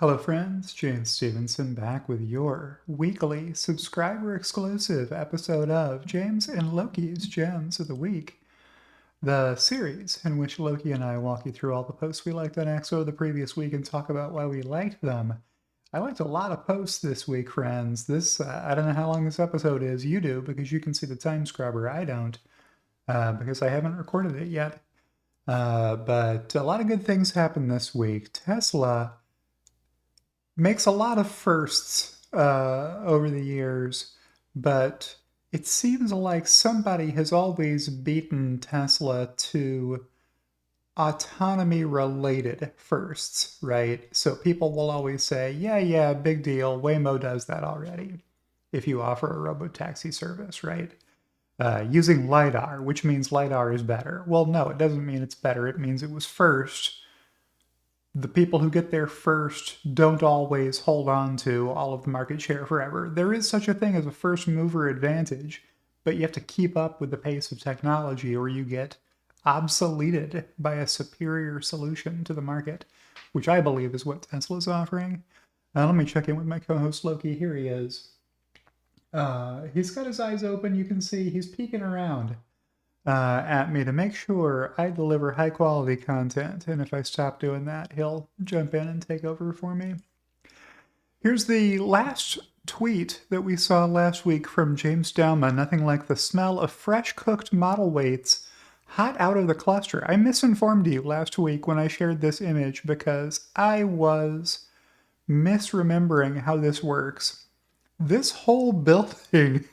Hello, friends. James Stevenson back with your weekly subscriber exclusive episode of James and Loki's Gems of the Week, the series in which Loki and I walk you through all the posts we liked on Exo the previous week and talk about why we liked them. I liked a lot of posts this week, friends. I don't know how long this episode is. You do, because you can see the time scrubber. I don't, because I haven't recorded it yet. But a lot of good things happened this week. Tesla makes a lot of firsts over the years, but it seems like somebody has always beaten Tesla to autonomy related firsts, right? So people will always say, yeah, big deal. Waymo does that already if you offer a robotaxi service, right? Using LiDAR, which means LiDAR is better. Well, no, it doesn't mean it's better. It means it was first. The people who get there first don't always hold on to all of the market share forever. There is such a thing as a first mover advantage, but you have to keep up with the pace of technology or you get obsoleted by a superior solution to the market, which I believe is what Tesla's offering. Let me check in with my co-host Loki. Here he is. He's got his eyes open. You can see he's peeking around at me to make sure I deliver high quality content. And if I stop doing that, he'll jump in and take over for me. Here's the last tweet that we saw last week from James Dalma. Nothing like the smell of fresh cooked model weights hot out of the cluster. I misinformed you last week when I shared this image because I was misremembering how this works. This whole building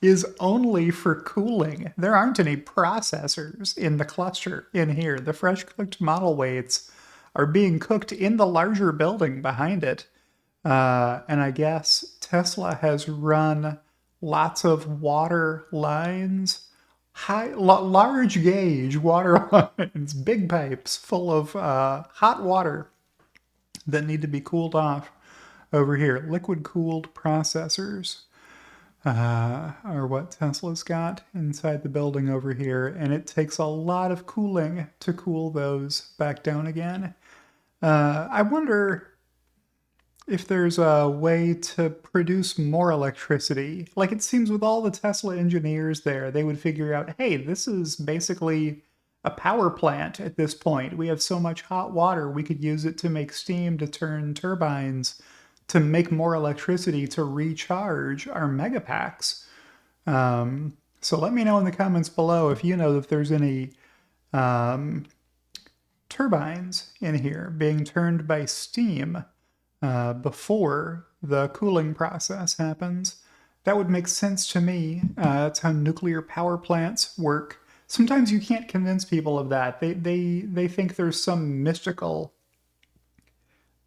is only for cooling. There aren't any processors in the cluster in here. The fresh cooked model weights are being cooked in the larger building behind it. And I guess Tesla has run lots of water lines, large gauge water lines, big pipes full of hot water that need to be cooled off over here. Liquid cooled processors are what Tesla's got inside the building over here, and it takes a lot of cooling to cool those back down again. I wonder if there's a way to produce more electricity. Like it seems with all the Tesla engineers there, they would figure out, hey, this is basically a power plant at this point. We have so much hot water, we could use it to make steam to turn turbines to make more electricity to recharge our megapacks. So let me know in the comments below if you know if there's any turbines in here being turned by steam before the cooling process happens. That would make sense to me. That's how nuclear power plants work. Sometimes you can't convince people of that. They think there's some mystical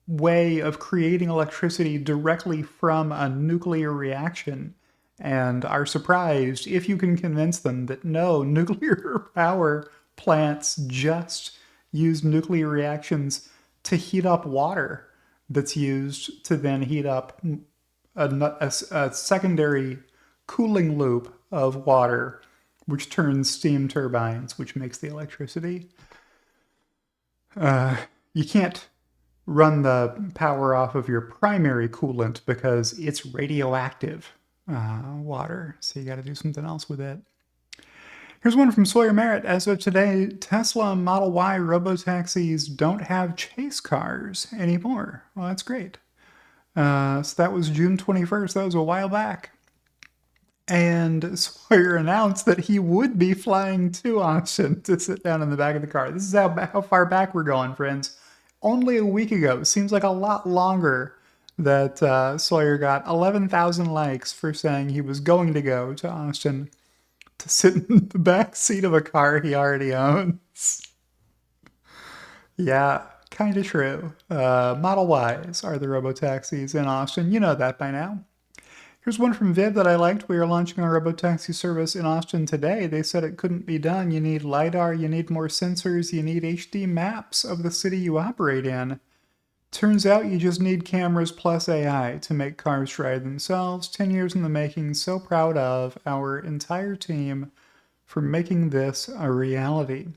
way of creating electricity directly from a nuclear reaction and are surprised if you can convince them that no, nuclear power plants just use nuclear reactions to heat up water that's used to then heat up a secondary cooling loop of water, which turns steam turbines, which makes the electricity. You can't run the power off of your primary coolant because it's radioactive water. So you got to do something else with it. Here's one from Sawyer Merritt. As of today, Tesla Model Y robotaxis don't have chase cars anymore. Well, that's great. So that was June 21st. That was a while back. And Sawyer announced that he would be flying to Austin to sit down in the back of the car. This is how far back we're going, friends. Only a week ago. Seems like a lot longer that Sawyer got 11,000 likes for saying he was going to go to Austin to sit in the back seat of a car he already owns. Yeah, kind of true. Model Ys are the robotaxis in Austin. You know that by now. Here's one from Viv that I liked. We are launching our robotaxi service in Austin today. They said it couldn't be done. You need LiDAR, you need more sensors, you need HD maps of the city you operate in. Turns out you just need cameras plus AI to make cars drive themselves. 10 years in the making. So proud of our entire team for making this a reality.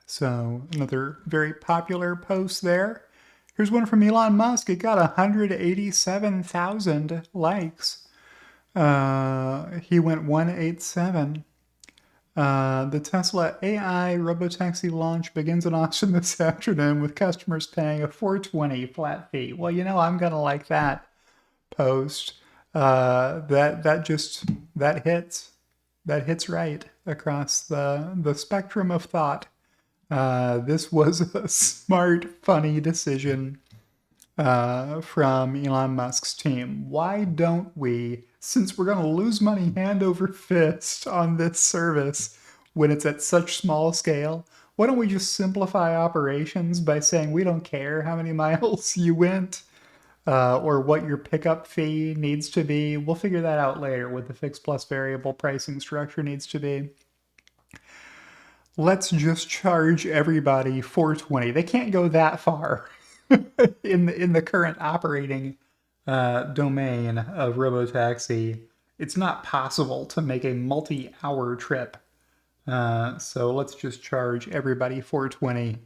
So another very popular post there. Here's one from Elon Musk. It got 187,000 likes. He went 187. The Tesla AI robotaxi launch begins in Austin this afternoon with customers paying a $420 flat fee. Well, I'm gonna like that post. That hits right across the spectrum of thought. This was a smart, funny decision from Elon Musk's team. Why don't we, since we're going to lose money hand over fist on this service when it's at such small scale, why don't we just simplify operations by saying we don't care how many miles you went or what your pickup fee needs to be? We'll figure that out later what the fixed plus variable pricing structure needs to be. Let's just charge everybody $420. They can't go that far in the current operating domain of robotaxi. It's not possible to make a multi-hour trip. So let's just charge everybody $420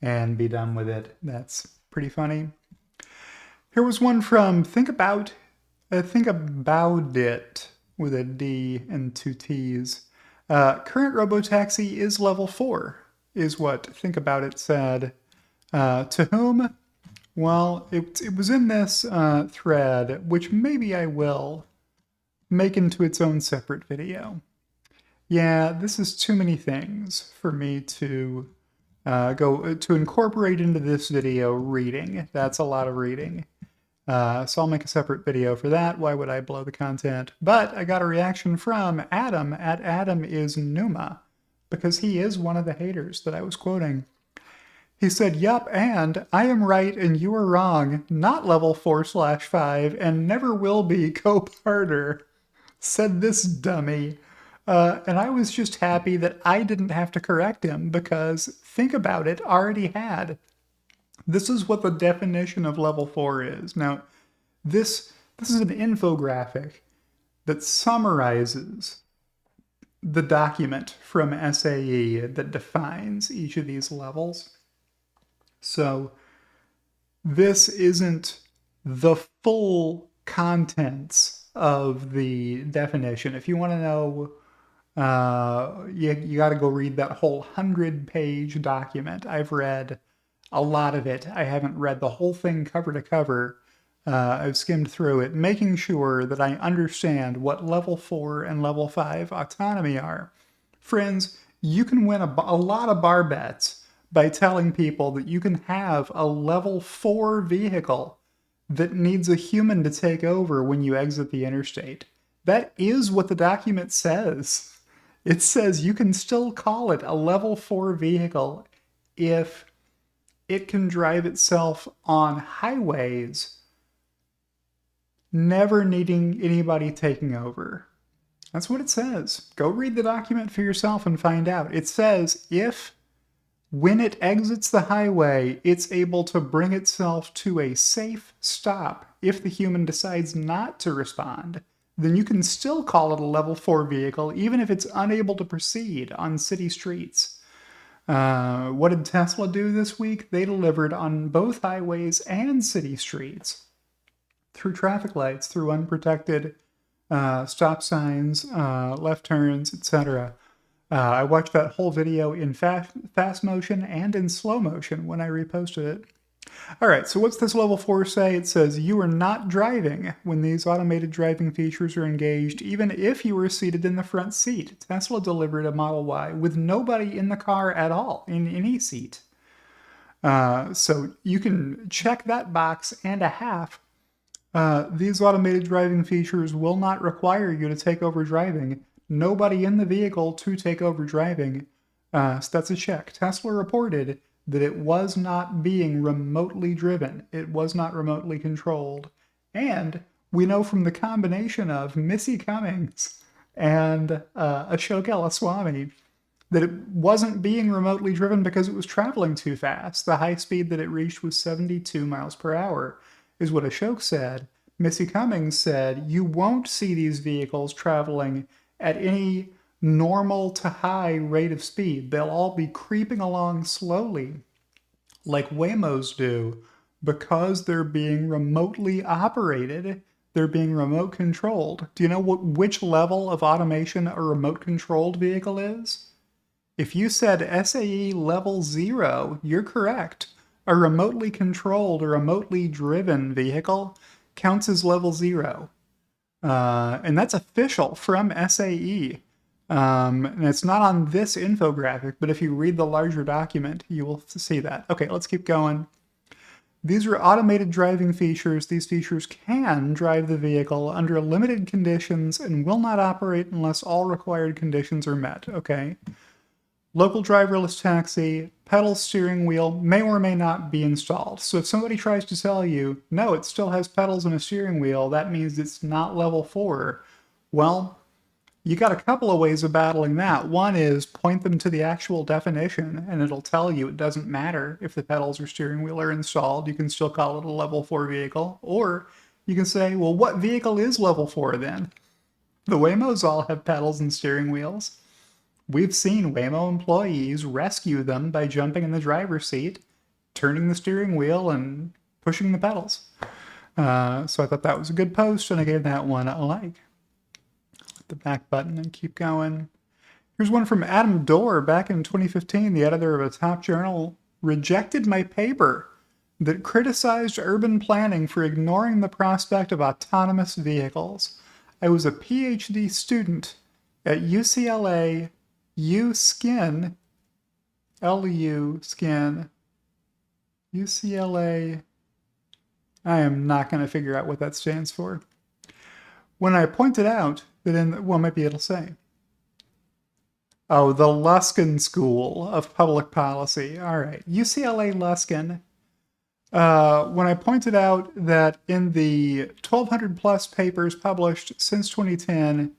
and be done with it. That's pretty funny. Here was one from Think About It with a D and two T's. Current robotaxi is level 4, is what Think About It said. To whom? Well, it was in this thread, which maybe I will make into its own separate video. Yeah, this is too many things for me to go to incorporate into this video reading. That's a lot of reading. So I'll make a separate video for that. Why would I blow the content? But I got a reaction from Adam at Adam is Numa, because he is one of the haters that I was quoting. He said, yup, and I am right and you are wrong. Not level 4/5 and never will be. Go harder, said this dummy. And I was just happy that I didn't have to correct him because Think About It already had. This is what the definition of level 4 is. Now, this is an infographic that summarizes the document from SAE that defines each of these levels. So this isn't the full contents of the definition. If you want to know, you got to go read that whole 100-page document. I've read a lot of it. I haven't read the whole thing cover to cover. I've skimmed through it, making sure that I understand what level 4 and level 5 autonomy are. Friends, you can win a lot of bar bets by telling people that you can have a level 4 vehicle that needs a human to take over when you exit the interstate. That is what the document says. It says you can still call it a level 4 vehicle if it can drive itself on highways, never needing anybody taking over. That's what it says. Go read the document for yourself and find out. It says if, when it exits the highway, it's able to bring itself to a safe stop. If the human decides not to respond, then you can still call it a level 4 vehicle, even if it's unable to proceed on city streets. What did Tesla do this week? They delivered on both highways and city streets through traffic lights, through unprotected stop signs, left turns, etc. I watched that whole video in fast motion and in slow motion when I reposted it. All right, so what's this level 4 say? It says you are not driving when these automated driving features are engaged, even if you were seated in the front seat. Tesla delivered a Model Y with nobody in the car at all, in any seat. So you can check that box and a half. These automated driving features will not require you to take over driving. Nobody in the vehicle to take over driving. So that's a check. Tesla reported that it was not being remotely driven. It was not remotely controlled. And we know from the combination of Missy Cummings and Ashok Ellaswamy that it wasn't being remotely driven because it was traveling too fast. The high speed that it reached was 72 miles per hour, is what Ashok said. Missy Cummings said, you won't see these vehicles traveling at any normal to high rate of speed. They'll all be creeping along slowly, like Waymos do, Because they're being remotely operated, they're being remote controlled. Do you know which level of automation a remote controlled vehicle is? If you said SAE level 0, you're correct. A remotely controlled or remotely driven vehicle counts as level 0. And that's official from SAE. And it's not on this infographic, but if you read the larger document, you will see that. Okay, let's keep going. These are automated driving features. These features can drive the vehicle under limited conditions and will not operate unless all required conditions are met. Okay. Local driverless taxi, pedal steering wheel may or may not be installed. So if somebody tries to tell you, no, it still has pedals and a steering wheel, that means it's not level 4. Well, you got a couple of ways of battling that. One is point them to the actual definition, and it'll tell you it doesn't matter if the pedals or steering wheel are installed. You can still call it a level 4 vehicle. Or you can say, well, what vehicle is level 4 then? The Waymos all have pedals and steering wheels. We've seen Waymo employees rescue them by jumping in the driver's seat, turning the steering wheel, and pushing the pedals. So I thought that was a good post, and I gave that one a like. Hit the back button and keep going. Here's one from Adam Dorr. Back in 2015, the editor of a top journal rejected my paper that criticized urban planning for ignoring the prospect of autonomous vehicles. I was a PhD student at UCLA USkin, LU Skin, UCLA. I am not going to figure out what that stands for. When I pointed out that well, maybe it'll say. Oh, the Luskin School of Public Policy. All right, UCLA Luskin. When I pointed out that in the 1,200 plus papers published since 2010,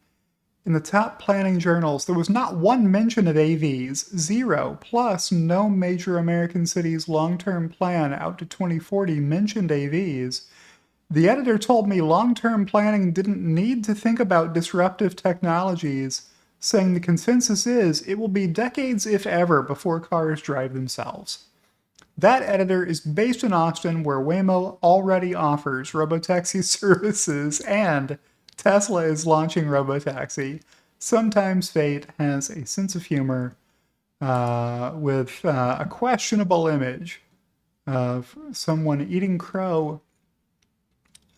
in the top planning journals, there was not one mention of AVs, 0, plus no major American city's long-term plan out to 2040 mentioned AVs. The editor told me long-term planning didn't need to think about disruptive technologies, saying the consensus is it will be decades, if ever, before cars drive themselves. That editor is based in Austin, where Waymo already offers robotaxi services, and Tesla is launching robotaxi. Sometimes fate has a sense of humor with a questionable image of someone eating crow.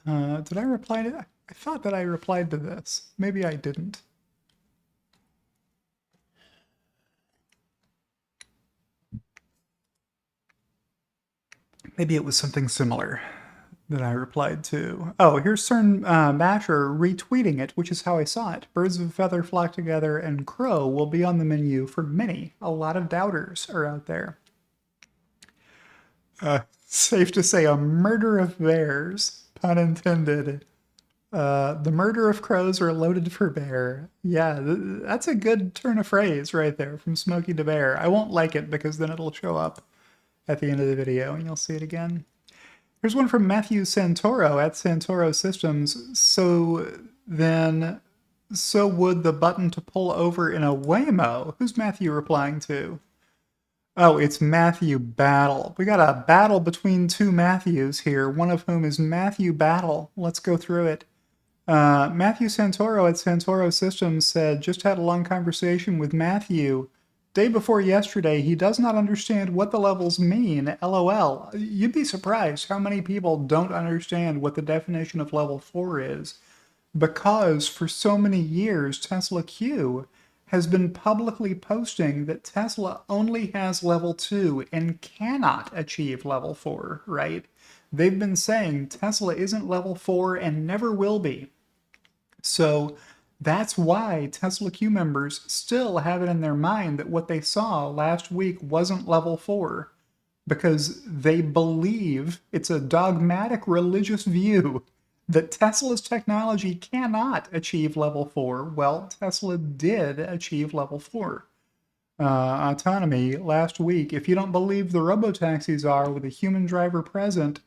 Did I reply to that? I thought that I replied to this. Maybe I didn't. Maybe it was something similar that I replied to. Oh, here's CERN Masher retweeting it, which is how I saw it. Birds of a feather flock together, and crow will be on the menu for many. A lot of doubters are out there. Safe to say a murder of bears, pun intended. The murder of crows are loaded for bear. Yeah, that's a good turn of phrase right there, from Smokey to Bear. I won't like it because then it'll show up at the end of the video and you'll see it again. Here's one from Matthew Santoro at Santoro Systems. So would the button to pull over in a Waymo? Who's Matthew replying to? Oh, it's Matthew Battle. We got a battle between two Matthews here, one of whom is Matthew Battle. Let's go through it. Matthew Santoro at Santoro Systems said, just had a long conversation with Matthew. Day before yesterday, he does not understand what the levels mean. LOL. You'd be surprised how many people don't understand what the definition of level 4 is. Because for so many years, Tesla Q has been publicly posting that Tesla only has level 2 and cannot achieve level 4, right? They've been saying Tesla isn't level 4 and never will be. So that's why Tesla Q members still have it in their mind that what they saw last week wasn't level 4, because they believe it's a dogmatic religious view that Tesla's technology cannot achieve level 4. Well, Tesla did achieve level 4. Autonomy last week. If you don't believe the robotaxis are, with a human driver present,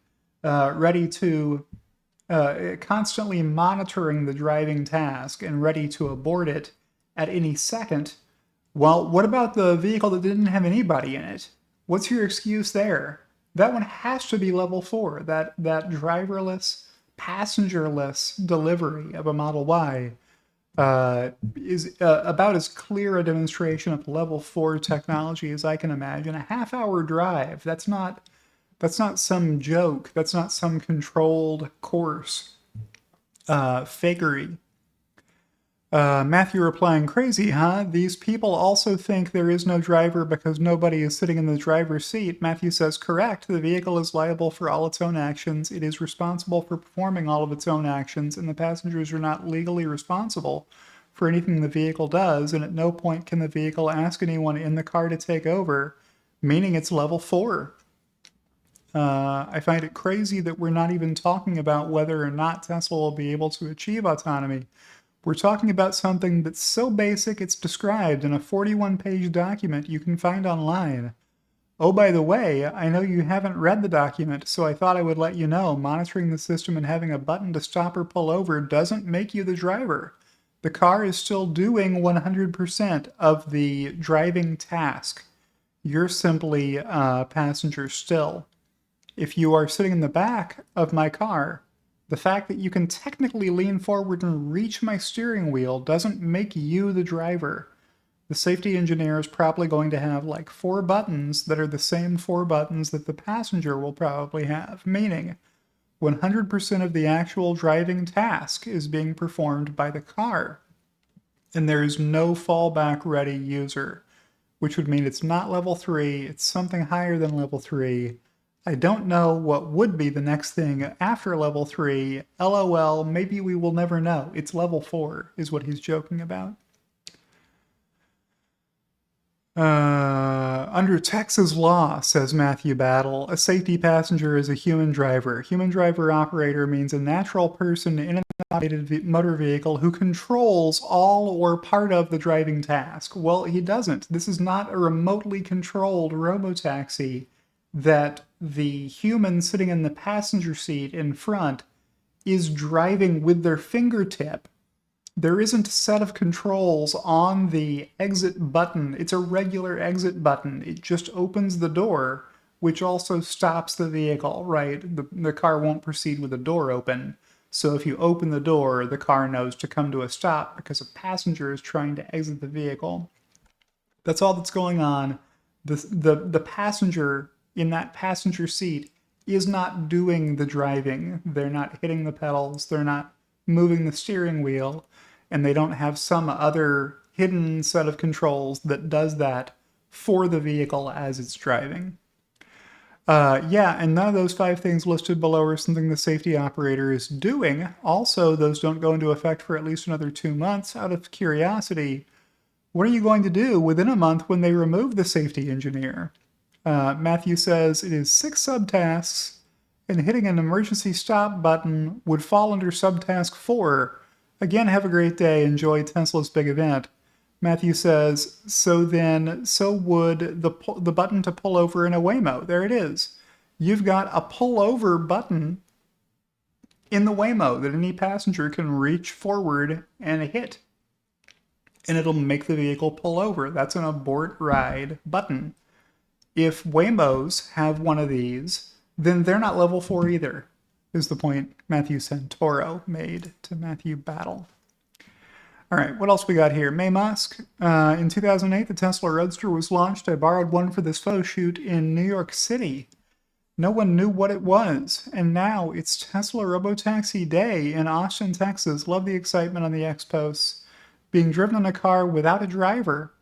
ready to constantly monitoring the driving task and ready to abort it at any second, well, what about the vehicle that didn't have anybody in it? What's your excuse there? That one has to be level 4. That driverless, passengerless delivery of a Model Y is about as clear a demonstration of level 4 technology as I can imagine. A half-hour drive. That's not some joke. That's not some controlled course. Fakery. Matthew replying, crazy, huh? These people also think there is no driver because nobody is sitting in the driver's seat. Matthew says, correct. The vehicle is liable for all its own actions. It is responsible for performing all of its own actions, and the passengers are not legally responsible for anything the vehicle does, and at no point can the vehicle ask anyone in the car to take over, meaning it's level 4. I find it crazy that we're not even talking about whether or not Tesla will be able to achieve autonomy. We're talking about something that's so basic it's described in a 41-page document you can find online. Oh, by the way, I know you haven't read the document, so I thought I would let you know monitoring the system and having a button to stop or pull over doesn't make you the driver. The car is still doing 100% of the driving task. You're simply a passenger still. If you are sitting in the back of my car, the fact that you can technically lean forward and reach my steering wheel doesn't make you the driver. The safety engineer is probably going to have like 4 buttons that are the same 4 buttons that the passenger will probably have, meaning 100% of the actual driving task is being performed by the car. And there is no fallback ready user, which would mean it's not level 3, it's something higher than level 3. I don't know what would be the next thing after level 3. LOL, maybe we will never know. It's level 4, is what he's joking about. Under Texas law, says Matthew Battle, a safety passenger is a human driver. Human driver operator means a natural person in an automated motor vehicle who controls all or part of the driving task. Well, he doesn't. This is not a remotely controlled robotaxi that the human sitting in the passenger seat in front is driving with their fingertip. There isn't a set of controls on the exit button. It's a regular exit button. It just opens the door, which also stops the vehicle, right? The car won't proceed with the door open. So if you open the door, the car knows to come to a stop because a passenger is trying to exit the vehicle. That's all that's going on. The passenger in that passenger seat is not doing the driving. They're not hitting the pedals. They're not moving the steering wheel. And they don't have some other hidden set of controls that does that for the vehicle as it's driving. Yeah, and none of those 5 things listed below are something the safety operator is doing. Also, those don't go into effect for at least another 2 months. Out of curiosity, what are you going to do within a month when they remove the safety engineer? Matthew says it is 6 subtasks, and hitting an emergency stop button would fall under subtask 4. Again, have a great day. Enjoy Tesla's big event. Matthew says, so would the button to pull over in a Waymo. There it is. You've got a pull over button in the Waymo that any passenger can reach forward and hit. And it'll make the vehicle pull over. That's an abort ride button. If Waymos have one of these, then they're not level 4 either, is the point Matthew Santoro made to Matthew Battle. All right, what else we got here? May Musk. In 2008, the Tesla Roadster was launched. I borrowed one for this photo shoot in New York City. No one knew what it was, and now it's Tesla Robotaxi Day in Austin, Texas. Love the excitement on the X posts. Being driven in a car without a driver,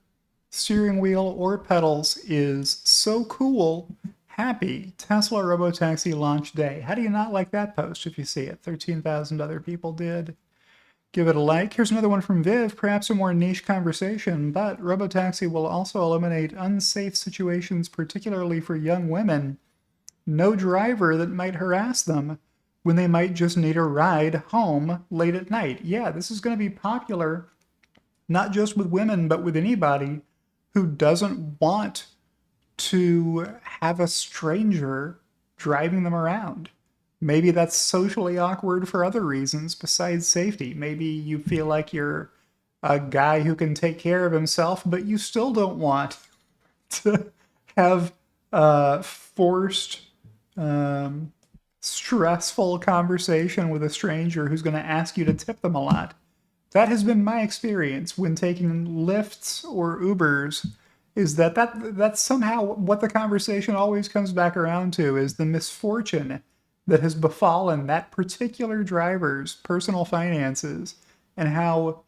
steering wheel, or pedals is so cool. Happy Tesla Robotaxi launch day. How do you not like that post if you see it? 13,000 other people did. Give it a like. Here's another one from Viv, perhaps a more niche conversation, but Robotaxi will also eliminate unsafe situations, particularly for young women. No driver that might harass them when they might just need a ride home late at night. Yeah, this is going to be popular, not just with women, but with anybody who doesn't want to have a stranger driving them around. Maybe that's socially awkward for other reasons besides safety. Maybe you feel like you're a guy who can take care of himself, but you still don't want to have forced stressful conversation with a stranger who's going to ask you to tip them a lot. That has been my experience when taking Lyfts or Ubers, is that's somehow what the conversation always comes back around to, is the misfortune that has befallen that particular driver's personal finances, and how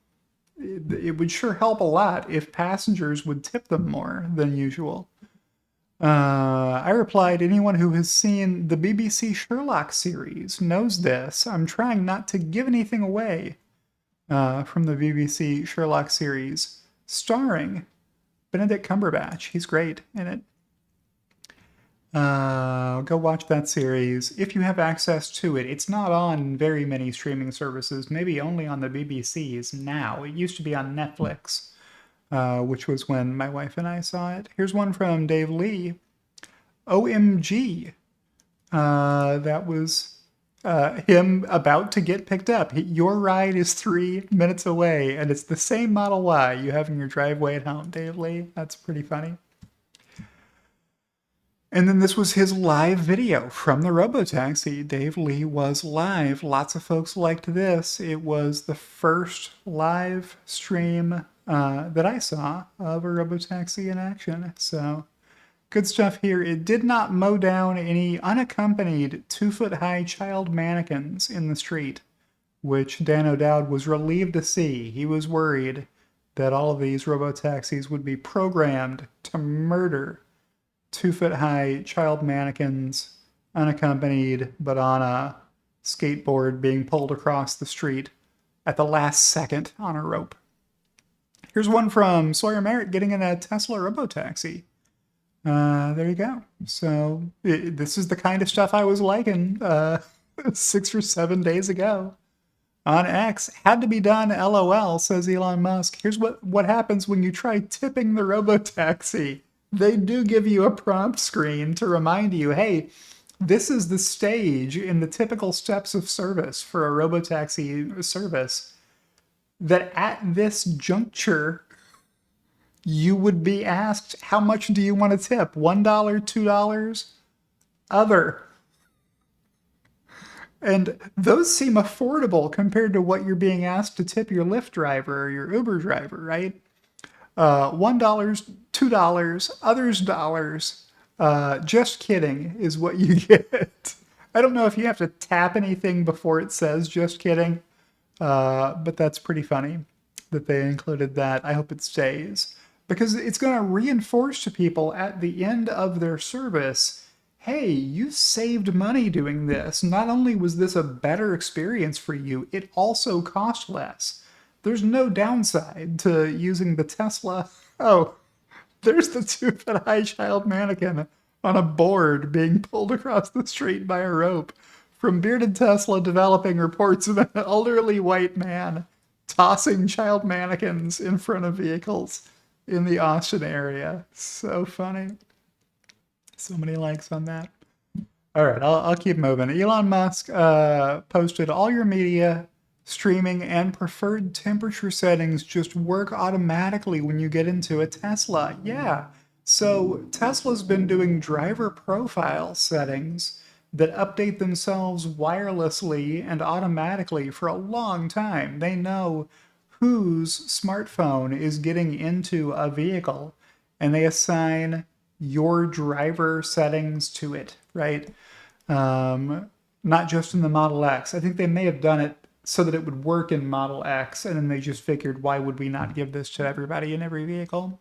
it would sure help a lot if passengers would tip them more than usual. I replied, anyone who has seen the BBC Sherlock series knows this. I'm trying not to give anything away from the BBC Sherlock series, starring Benedict Cumberbatch. He's great in it. Go watch that series if you have access to it. It's not on very many streaming services, maybe only on the BBC's now. It used to be on Netflix, which was when my wife and I saw it. Here's one from Dave Lee. OMG. That was him about to get picked up. Your ride is 3 minutes away, and it's the same Model Y you have in your driveway at home, Dave Lee. That's pretty funny. And then this was his live video from the robotaxi. Dave Lee was live. Lots of folks liked this. It was the first live stream that I saw of a robotaxi in action. So good stuff here. It did not mow down any unaccompanied 2-foot-high child mannequins in the street, which Dan O'Dowd was relieved to see. He was worried that all of these robotaxis would be programmed to murder 2-foot-high child mannequins, unaccompanied, but on a skateboard being pulled across the street at the last second on a rope. Here's one from Sawyer Merritt getting in a Tesla robotaxi. There you go. So this is the kind of stuff I was liking 6 or 7 days ago on X. Had to be done, LOL, says Elon Musk. Here's what happens when you try tipping the robotaxi. They do give you a prompt screen to remind you, hey, this is the stage in the typical steps of service for a robotaxi service, that at this juncture, you would be asked, how much do you want to tip? $1, $2? Other. And those seem affordable compared to what you're being asked to tip your Lyft driver or your Uber driver, right? $1, $2, others dollars. Just kidding is what you get. I don't know if you have to tap anything before it says just kidding, but that's pretty funny that they included that. I hope it stays, because it's going to reinforce to people at the end of their service, hey, you saved money doing this. Not only was this a better experience for you, it also cost less. There's no downside to using the Tesla. Oh, there's the 2-foot-high child mannequin on a board being pulled across the street by a rope. From Bearded Tesla developing reports of an elderly white man tossing child mannequins in front of vehicles in the Austin area. So funny. So many likes on that. All right, I'll keep moving. Elon Musk posted, all your media, streaming, and preferred temperature settings just work automatically when you get into a Tesla. Yeah. So Tesla's been doing driver profile settings that update themselves wirelessly and automatically for a long time. They know whose smartphone is getting into a vehicle, and they assign your driver settings to it, right? Not just in the Model X. I think they may have done it so that it would work in Model X, and then they just figured, why would we not give this to everybody in every vehicle?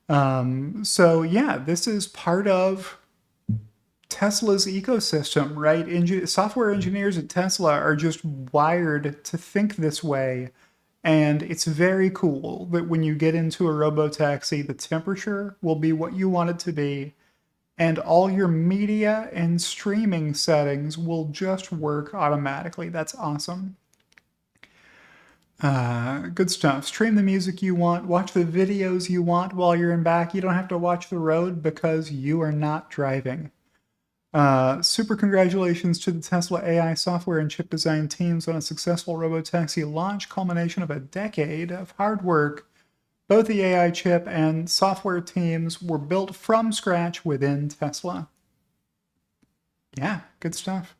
So yeah, this is part of Tesla's ecosystem, right? Software engineers at Tesla are just wired to think this way. And it's very cool that when you get into a robotaxi, the temperature will be what you want it to be. And all your media and streaming settings will just work automatically. That's awesome. Good stuff. Stream the music you want. Watch the videos you want while you're in back. You don't have to watch the road because you are not driving. Super congratulations to the Tesla AI software and chip design teams on a successful robotaxi launch, culmination of a decade of hard work. Both the AI chip and software teams were built from scratch within Tesla. Yeah, good stuff.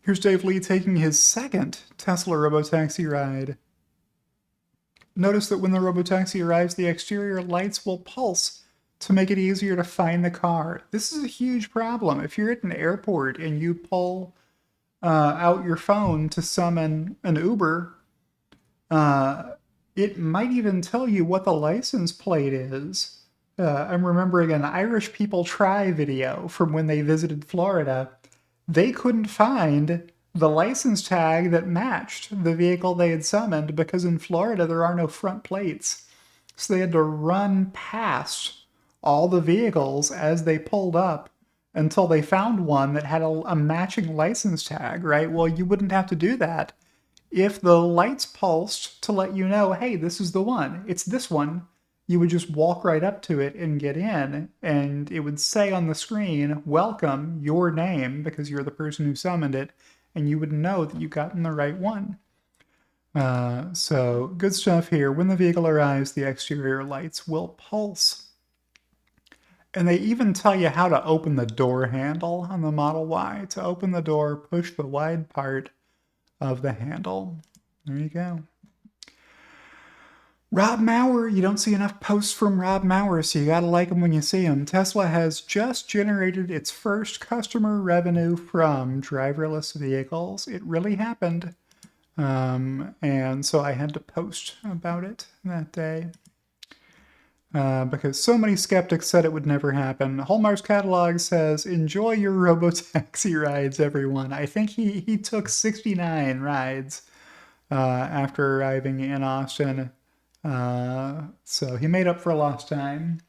Here's Dave Lee taking his second Tesla robotaxi ride. Notice that when the robotaxi arrives, the exterior lights will pulse to make it easier to find the car. This is a huge problem. If you're at an airport and you pull out your phone to summon an Uber, uh, it might even tell you what the license plate is. I'm remembering an Irish People Try video from when they visited Florida. They couldn't find the license tag that matched the vehicle they had summoned because in Florida there are no front plates. So they had to run past all the vehicles as they pulled up until they found one that had a matching license tag, right? Well, you wouldn't have to do that if the lights pulsed to let you know, hey, this is the one, it's this one. You would just walk right up to it and get in, and it would say on the screen, welcome, your name, because you're the person who summoned it, and you would know that you've gotten the right one. So good stuff here. When the vehicle arrives, the exterior lights will pulse. And they even tell you how to open the door handle on the Model Y. To open the door, push the wide part of the handle. There you go. Rob Maurer, you don't see enough posts from Rob Maurer, so you gotta like him when you see him. Tesla has just generated its first customer revenue from driverless vehicles. It really happened. And so I had to post about it that day. Because so many skeptics said it would never happen. Hallmark's catalog says, enjoy your robotaxi rides, everyone. I think he took 69 rides after arriving in Austin. So he made up for lost time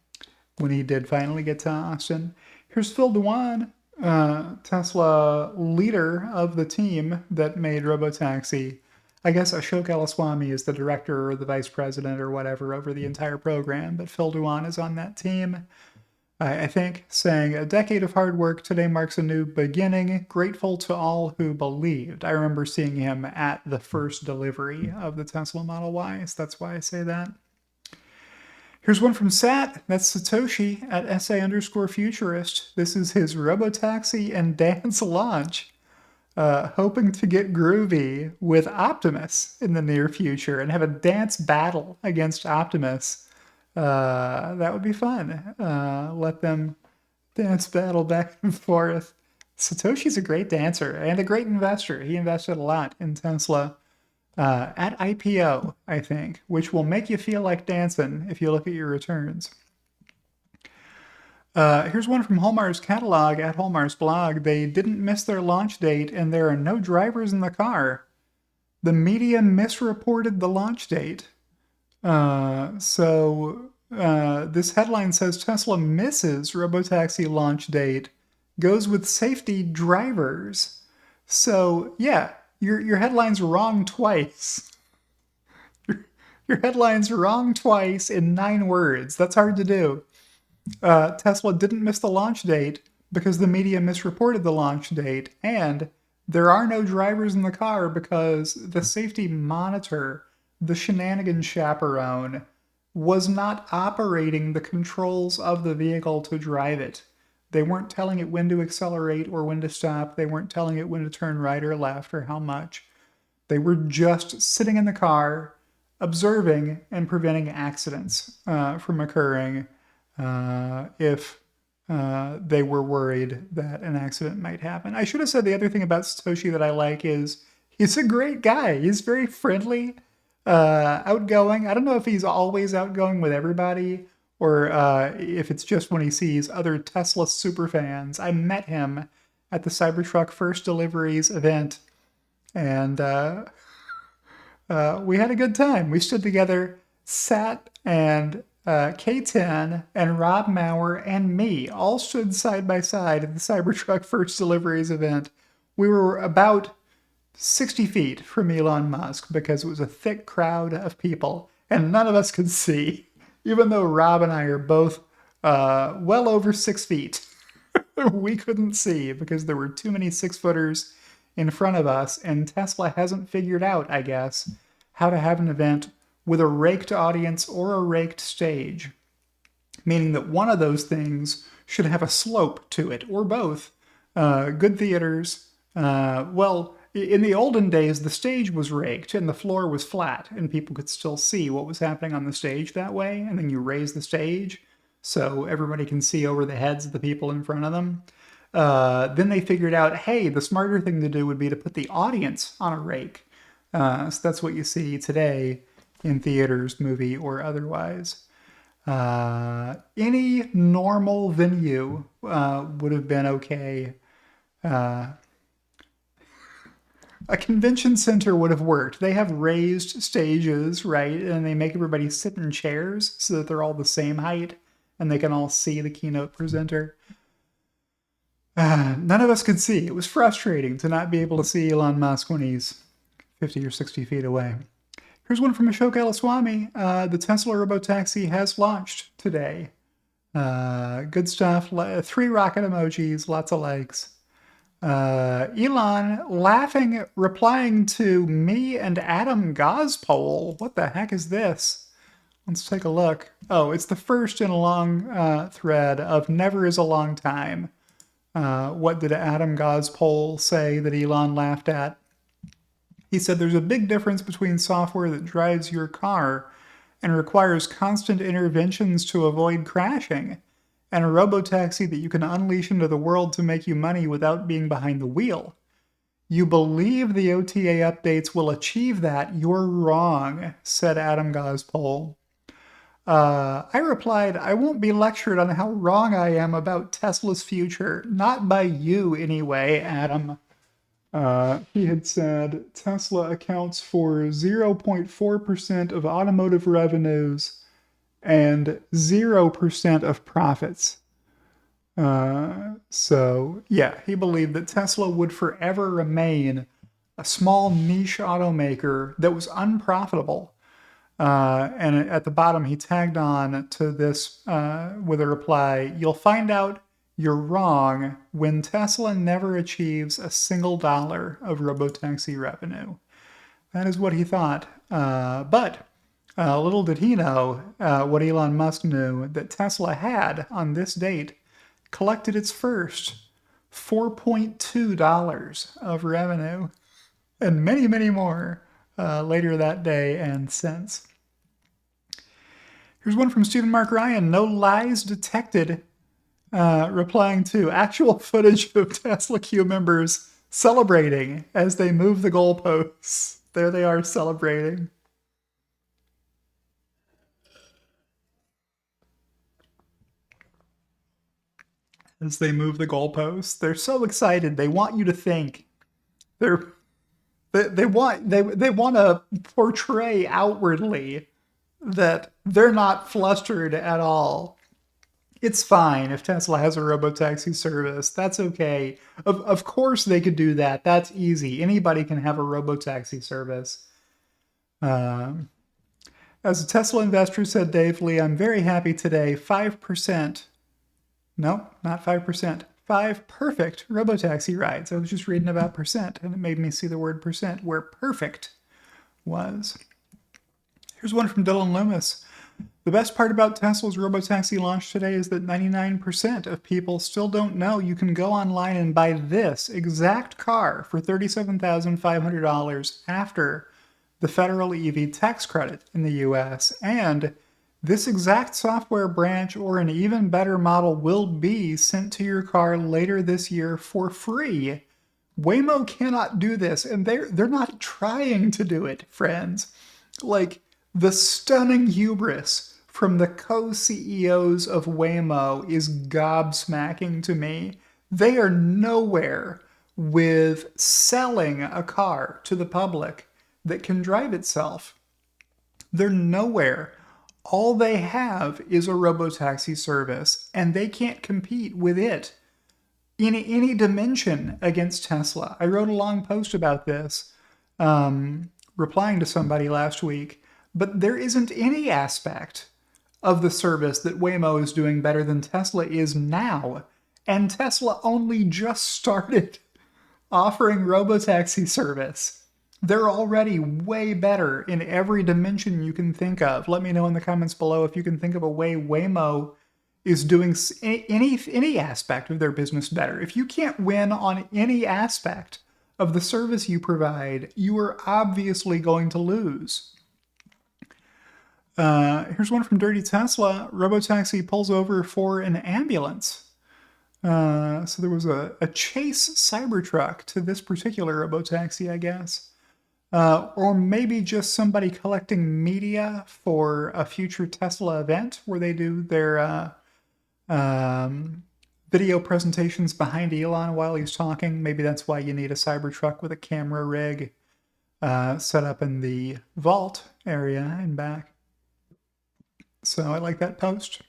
when he did finally get to Austin. Here's Phil Dewan, Tesla leader of the team that made Robotaxi. I guess Ashok Elaswamy is the director or the vice president or whatever over the entire program, but Phil Dewan is on that team. I think, saying, a decade of hard work today marks a new beginning, grateful to all who believed. I remember seeing him at the first delivery of the Tesla Model Y, so that's why I say that. Here's one from Sat, that's Satoshi at SA_futurist. This is his robotaxi and dance launch. Hoping to get groovy with Optimus in the near future and have a dance battle against Optimus. That would be fun. Let them dance battle back and forth. Satoshi's a great dancer and a great investor. He invested a lot in Tesla at IPO, I think, which will make you feel like dancing if you look at your returns. Here's one from Hallmark's catalog at Hallmark's blog. They didn't miss their launch date, and there are no drivers in the car. The media misreported the launch date. This headline says Tesla misses robotaxi launch date, goes with safety drivers. So yeah, your headline's wrong twice. Your headline's wrong twice in 9 words. That's hard to do. Tesla didn't miss the launch date because the media misreported the launch date, and there are no drivers in the car because the safety monitor, the shenanigan chaperone, was not operating the controls of the vehicle to drive it. They weren't telling it when to accelerate or when to stop. They weren't telling it when to turn right or left or how much. They were just sitting in the car, observing and preventing accidents from occurring if they were worried that an accident might happen. I should have said the other thing about Satoshi that I like is he's a great guy. He's very friendly, outgoing. I don't know if he's always outgoing with everybody or if it's just when he sees other Tesla superfans. I met him at the Cybertruck First Deliveries event, and we had a good time. We stood together, sat, and K10 and Rob Maurer and me all stood side by side at the Cybertruck First Deliveries event. We were about 60 feet from Elon Musk because it was a thick crowd of people and none of us could see, even though Rob and I are both well over 6 feet. We couldn't see because there were too many 6-footers in front of us, and Tesla hasn't figured out, I guess, how to have an event with a raked audience or a raked stage, meaning that one of those things should have a slope to it, or both. Good theaters. Well, in the olden days, the stage was raked and the floor was flat, and people could still see what was happening on the stage that way. And then you raise the stage so everybody can see over the heads of the people in front of them. Then they figured out, hey, the smarter thing to do would be to put the audience on a rake. So that's what you see today in theaters, movie, or otherwise. Any normal venue would have been okay. A convention center would have worked. They have raised stages, right? And they make everybody sit in chairs so that they're all the same height and they can all see the keynote presenter. None of us could see. It was frustrating to not be able to see Elon Musk when he's 50 or 60 feet away. Here's one from Ashok Elaswamy. The Tesla robotaxi has launched today. Good stuff. 3 rocket emojis, lots of likes. Elon laughing, replying to me and Adam Gospel. What the heck is this? Let's take a look. Oh, it's the first in a long thread of never is a long time. What did Adam Gospel say that Elon laughed at? He said there's a big difference between software that drives your car and requires constant interventions to avoid crashing, and a robotaxi that you can unleash into the world to make you money without being behind the wheel. You believe the OTA updates will achieve that? You're wrong, said Adam Gospel. I replied, I won't be lectured on how wrong I am about Tesla's future. Not by you, anyway, Adam. He had said Tesla accounts for 0.4% of automotive revenues and 0% of profits. So, yeah, he believed that Tesla would forever remain a small niche automaker that was unprofitable. And at the bottom, he tagged on to this with a reply, you'll find out you're wrong when Tesla never achieves a single dollar of robotaxi revenue. That is what he thought. But little did he know what Elon Musk knew, that Tesla had, on this date, collected its first $4.2 of revenue, and many, many more later that day and since. Here's one from Stephen Mark Ryan. No lies detected. Replying to actual footage of Tesla Q members celebrating as they move the goalposts. There they are celebrating. As they move the goalposts. They're so excited. They want you to think. They want to portray outwardly that they're not flustered at all. It's fine if Tesla has a robotaxi service. That's okay. Of course they could do that. That's easy. Anybody can have a robotaxi service. As a Tesla investor said Dave Lee, I'm very happy today. 5%. No, not 5%. 5 perfect robotaxi rides. I was just reading about percent, and it made me see the word percent where perfect was. Here's one from Dylan Loomis. The best part about Tesla's robotaxi launch today is that 99% of people still don't know you can go online and buy this exact car for $37,500 after the federal EV tax credit in the US. And this exact software branch or an even better model will be sent to your car later this year for free. Waymo cannot do this, and they're not trying to do it, friends. Like, the stunning hubris from the co-CEOs of Waymo is gobsmacking to me. They are nowhere with selling a car to the public that can drive itself. They're nowhere. All they have is a robotaxi service, and they can't compete with it in any dimension against Tesla. I wrote a long post about this, replying to somebody last week, but there isn't any aspect of the service that Waymo is doing better than Tesla is now. And Tesla only just started offering robotaxi service. They're already way better in every dimension you can think of. Let me know in the comments below if you can think of a way Waymo is doing any aspect of their business better. If you can't win on any aspect of the service you provide, you are obviously going to lose. Here's one from Dirty Tesla. Robotaxi pulls over for an ambulance. So there was a chase Cybertruck to this particular robotaxi, I guess. Or maybe just somebody collecting media for a future Tesla event where they do their video presentations behind Elon while he's talking. Maybe that's why you need a Cybertruck with a camera rig set up in the vault area and back. So I like that post.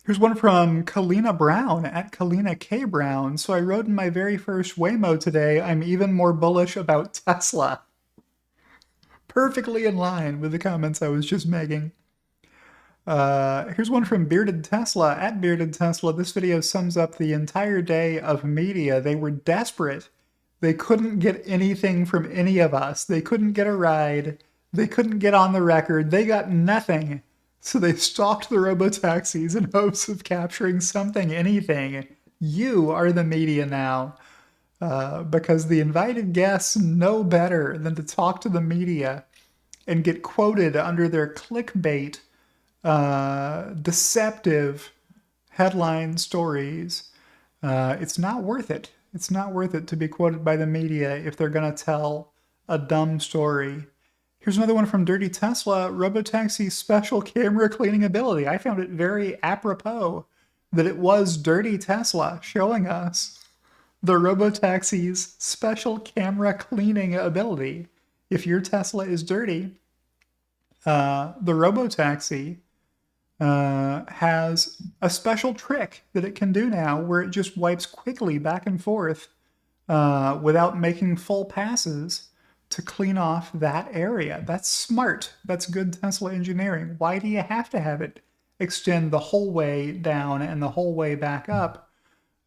Here's one from Kalina Brown at Kalina K Brown. So I wrote in my very first Waymo today, I'm even more bullish about Tesla. Perfectly in line with the comments I was just making. Here's one from Bearded Tesla at Bearded Tesla. This video sums up the entire day of media. They were desperate. They couldn't get anything from any of us. They couldn't get a ride. They couldn't get on the record. They got nothing. So they stalked the robotaxis in hopes of capturing something, anything. You are the media now. Because the invited guests know better than to talk to the media and get quoted under their clickbait, deceptive headline stories. It's not worth it. It's not worth it to be quoted by the media if they're going to tell a dumb story. Here's another one from Dirty Tesla. Robotaxi special camera cleaning ability. I found it very apropos that it was Dirty Tesla showing us the Robotaxi's special camera cleaning ability. If your Tesla is dirty, the Robotaxi has a special trick that it can do now where it just wipes quickly back and forth without making full passes to clean off that area. That's smart. That's good Tesla engineering. Why do you have to have it extend the whole way down and the whole way back up?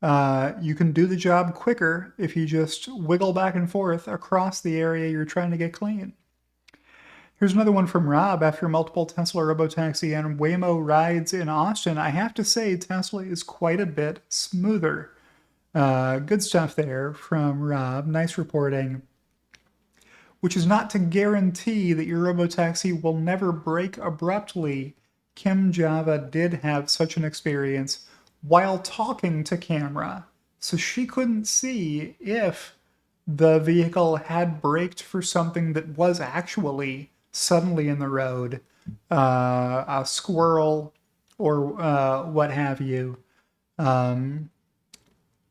You can do the job quicker if you just wiggle back and forth across the area you're trying to get clean. Here's another one from Rob. After multiple Tesla Robotaxi and Waymo rides in Austin, I have to say Tesla is quite a bit smoother. Good stuff there from Rob. Nice reporting. Which is not to guarantee that your robotaxi will never break abruptly. Kim Java did have such an experience while talking to camera, so she couldn't see if the vehicle had braked for something that was actually suddenly in the road, a squirrel or what have you.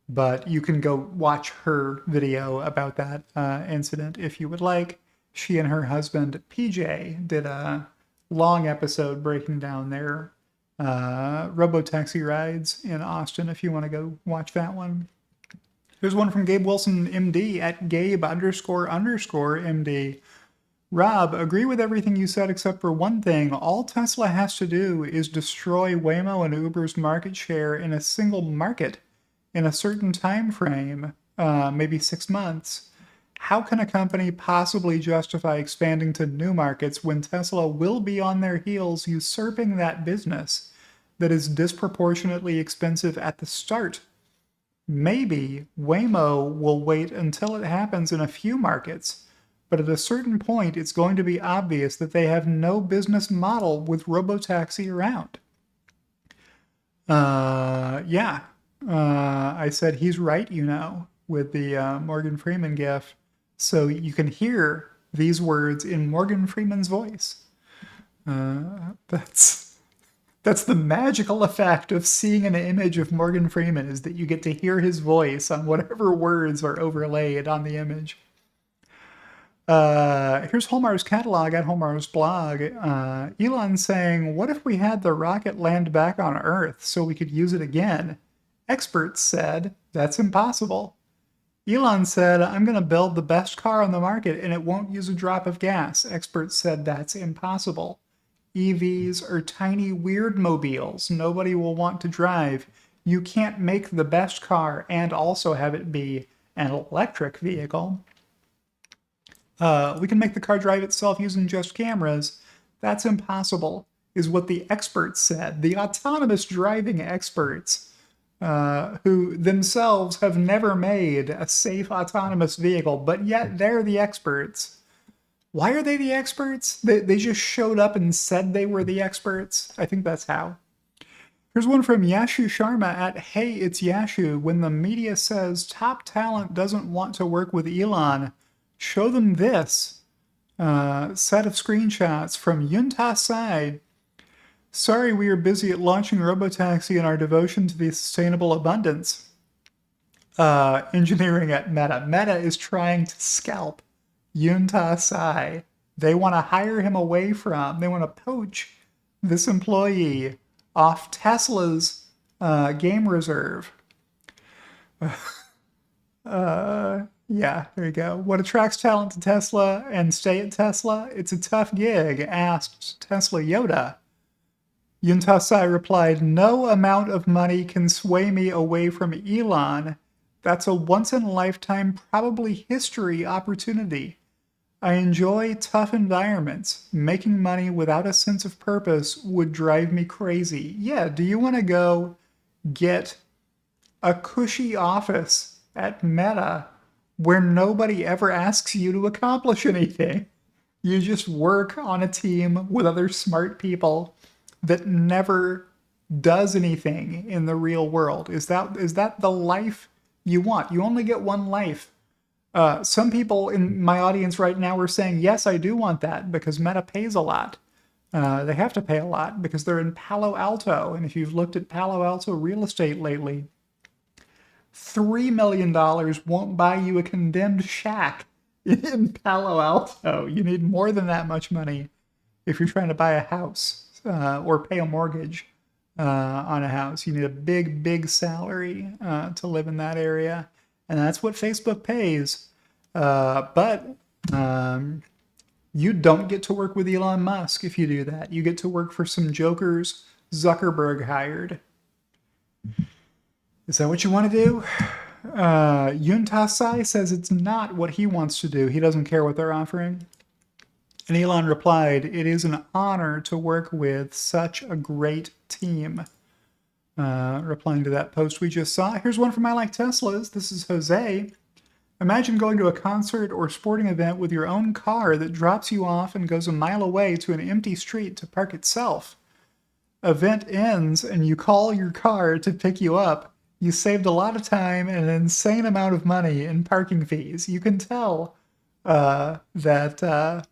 But you can go watch her video about that incident if you would like. She and her husband, PJ, did a long episode breaking down their robotaxi rides in Austin if you want to go watch that one. Here's one from Gabe Wilson, MD, at Gabe__MD. Rob, agree with everything you said except for one thing. All Tesla has to do is destroy Waymo and Uber's market share in a single market in a certain time frame, maybe 6 months. How can a company possibly justify expanding to new markets when Tesla will be on their heels usurping that business that is disproportionately expensive at the start? Maybe Waymo will wait until it happens in a few markets, but at a certain point it's going to be obvious that they have no business model with robotaxi around. Yeah. I said he's right, you know, with the Morgan Freeman gif. So you can hear these words in Morgan Freeman's voice. That's the magical effect of seeing an image of Morgan Freeman, is that you get to hear his voice on whatever words are overlaid on the image. Here's Holmar's catalog at Holmar's blog. Elon saying, what if we had the rocket land back on Earth so we could use it again? Experts said, that's impossible. Elon said, I'm going to build the best car on the market and it won't use a drop of gas. Experts said that's impossible. EVs are tiny weird mobiles nobody will want to drive. You can't make the best car and also have it be an electric vehicle. We can make the car drive itself using just cameras. That's impossible. is what the experts said. The autonomous driving experts, who themselves have never made a safe autonomous vehicle, but yet they're the experts. Why are they the experts? They just showed up and said they were the experts. I think that's how. Here's one from Yashu Sharma at Hey, it's Yashu. When the media says top talent doesn't want to work with Elon, show them this. Set of screenshots from Yunta Sai. Sorry, we are busy at launching robotaxi in our devotion to the sustainable abundance. Engineering at Meta. Meta is trying to scalp Yunta Sai. They want to hire him away from, they want to poach this employee off Tesla's game reserve. Yeah, there you go. What attracts talent to Tesla and stay at Tesla? It's a tough gig, asked Tesla Yoda. Yuntasai replied, no amount of money can sway me away from Elon. That's a once-in-a-lifetime, probably history opportunity. I enjoy tough environments. Making money without a sense of purpose would drive me crazy. Yeah, do you want to go get a cushy office at Meta where nobody ever asks you to accomplish anything? You just work on a team with other smart people that never does anything in the real world. Is that the life you want? You only get one life. Some people in my audience right now are saying, yes, I do want that because Meta pays a lot. They have to pay a lot because they're in Palo Alto. And if you've looked at Palo Alto real estate lately, $3 million won't buy you a condemned shack in Palo Alto. You need more than that much money if you're trying to buy a house or pay a mortgage on a house. You need a big, big salary to live in that area. And that's what Facebook pays. But you don't get to work with Elon Musk if you do that. You get to work for some jokers Zuckerberg hired. Is that what you want to do? Yuntasai says it's not what he wants to do. He doesn't care what they're offering. And Elon replied, it is an honor to work with such a great team. Replying to that post we just saw. Here's one from I Like Teslas. This is Jose. Imagine going to a concert or sporting event with your own car that drops you off and goes a mile away to an empty street to park itself. Event ends and you call your car to pick you up. You saved a lot of time and an insane amount of money in parking fees. You can tell that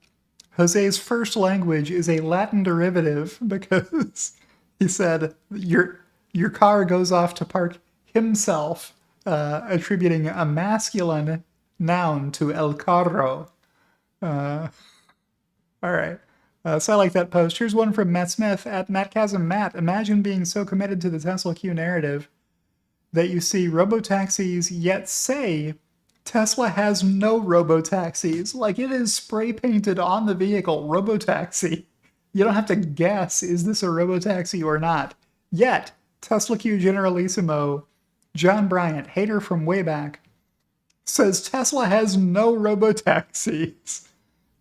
Jose's first language is a Latin derivative because he said your car goes off to park himself, attributing a masculine noun to el carro. All right. So I like that post. Here's one from Matt Smith at MattChasm Matt. Imagine being so committed to the Tesla Q narrative that you see robotaxis yet say Tesla has no robotaxis. Like it is spray painted on the vehicle, robotaxi. You don't have to guess, is this a robotaxi or not? Yet, Tesla Q Generalissimo, John Bryant, hater from way back, says Tesla has no robotaxis.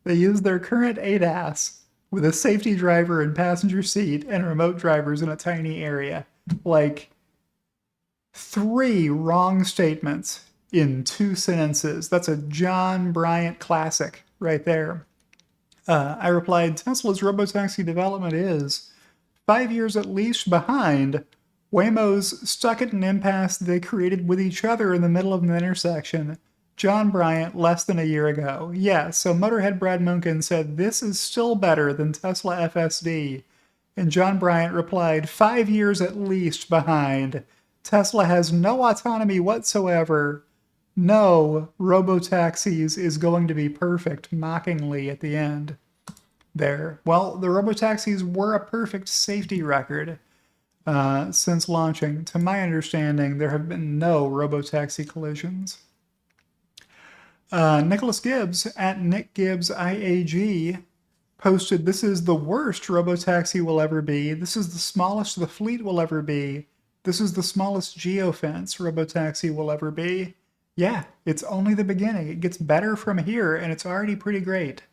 They use their current ADAS with a safety driver and passenger seat and remote drivers in a tiny area. Like, 3 wrong statements in 2 sentences. That's a John Bryant classic right there. I replied, Tesla's robotaxi development is 5 years at least behind. Waymo's stuck at an impasse they created with each other in the middle of an intersection. John Bryant, less than a year ago. Yeah, so Motorhead Brad Munkin said, this is still better than Tesla FSD. And John Bryant replied, 5 years at least behind. Tesla has no autonomy whatsoever. No, robotaxis is going to be perfect, mockingly at the end there. Well, the robotaxis were a perfect safety record since launching. To my understanding, there have been no robotaxi collisions. Nicholas Gibbs at Nick Gibbs IAG posted, this is the worst robotaxi will ever be. This is the smallest the fleet will ever be. This is the smallest geofence robotaxi will ever be. Yeah, it's only the beginning. It gets better from here, and it's already pretty great.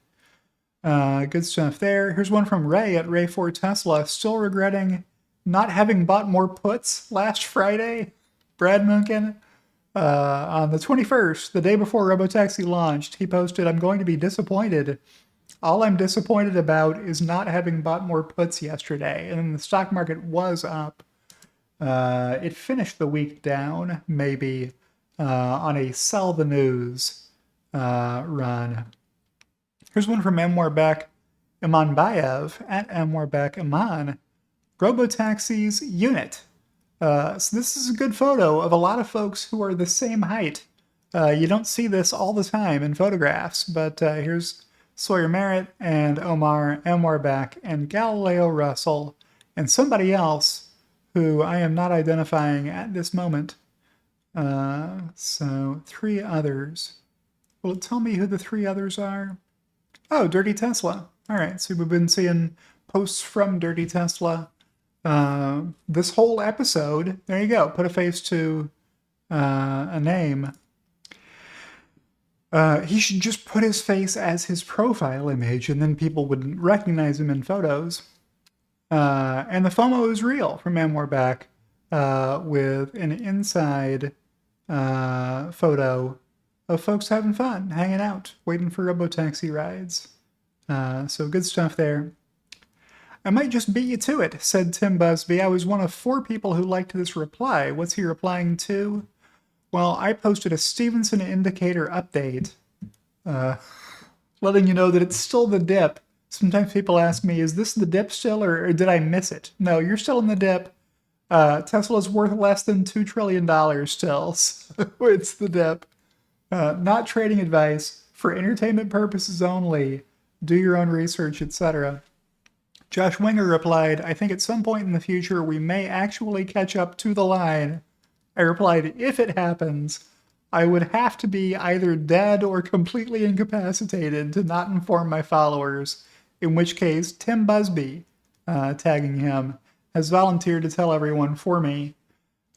Good stuff there. Here's one from Ray at Ray4 Tesla. Still regretting not having bought more puts last Friday. Brad Munkin. On the 21st, the day before Robotaxi launched, he posted, "I'm going to be disappointed. All I'm disappointed about is not having bought more puts yesterday." And then the stock market was up. It finished the week down, maybe, on a sell the news run. Here's one from Amwarbek Imanbayev at Amwarbek Iman. Robotaxi's unit. So this is a good photo of a lot of folks who are the same height. You don't see this all the time in photographs, but here's Sawyer Merritt and Omar Amwarbek and Galileo Russell and somebody else who I am not identifying at this moment. So 3 others. Will it tell me who the 3 others are? Oh, Dirty Tesla. All right, so we've been seeing posts from Dirty Tesla this whole episode. There you go. Put a face to a name. He should just put his face as his profile image, and then people would recognize him in photos. And the FOMO is real from Amwarbek with an inside photo of folks having fun, hanging out, waiting for robotaxi rides. So good stuff there. "I might just beat you to it," said Tim Busby. "I was one of 4 people who liked this reply." What's he replying to? Well, I posted a Stevenson indicator update, letting you know that it's still the dip. Sometimes people ask me, is this the dip still, or did I miss it? No, you're still in the dip. Tesla's worth less than $2 trillion still, so it's the dip. Not trading advice, for entertainment purposes only. Do your own research, etc. Josh Winger replied, "I think at some point in the future we may actually catch up to the line." I replied, "If it happens, I would have to be either dead or completely incapacitated to not inform my followers, in which case Tim Busby, tagging him, has volunteered to tell everyone for me.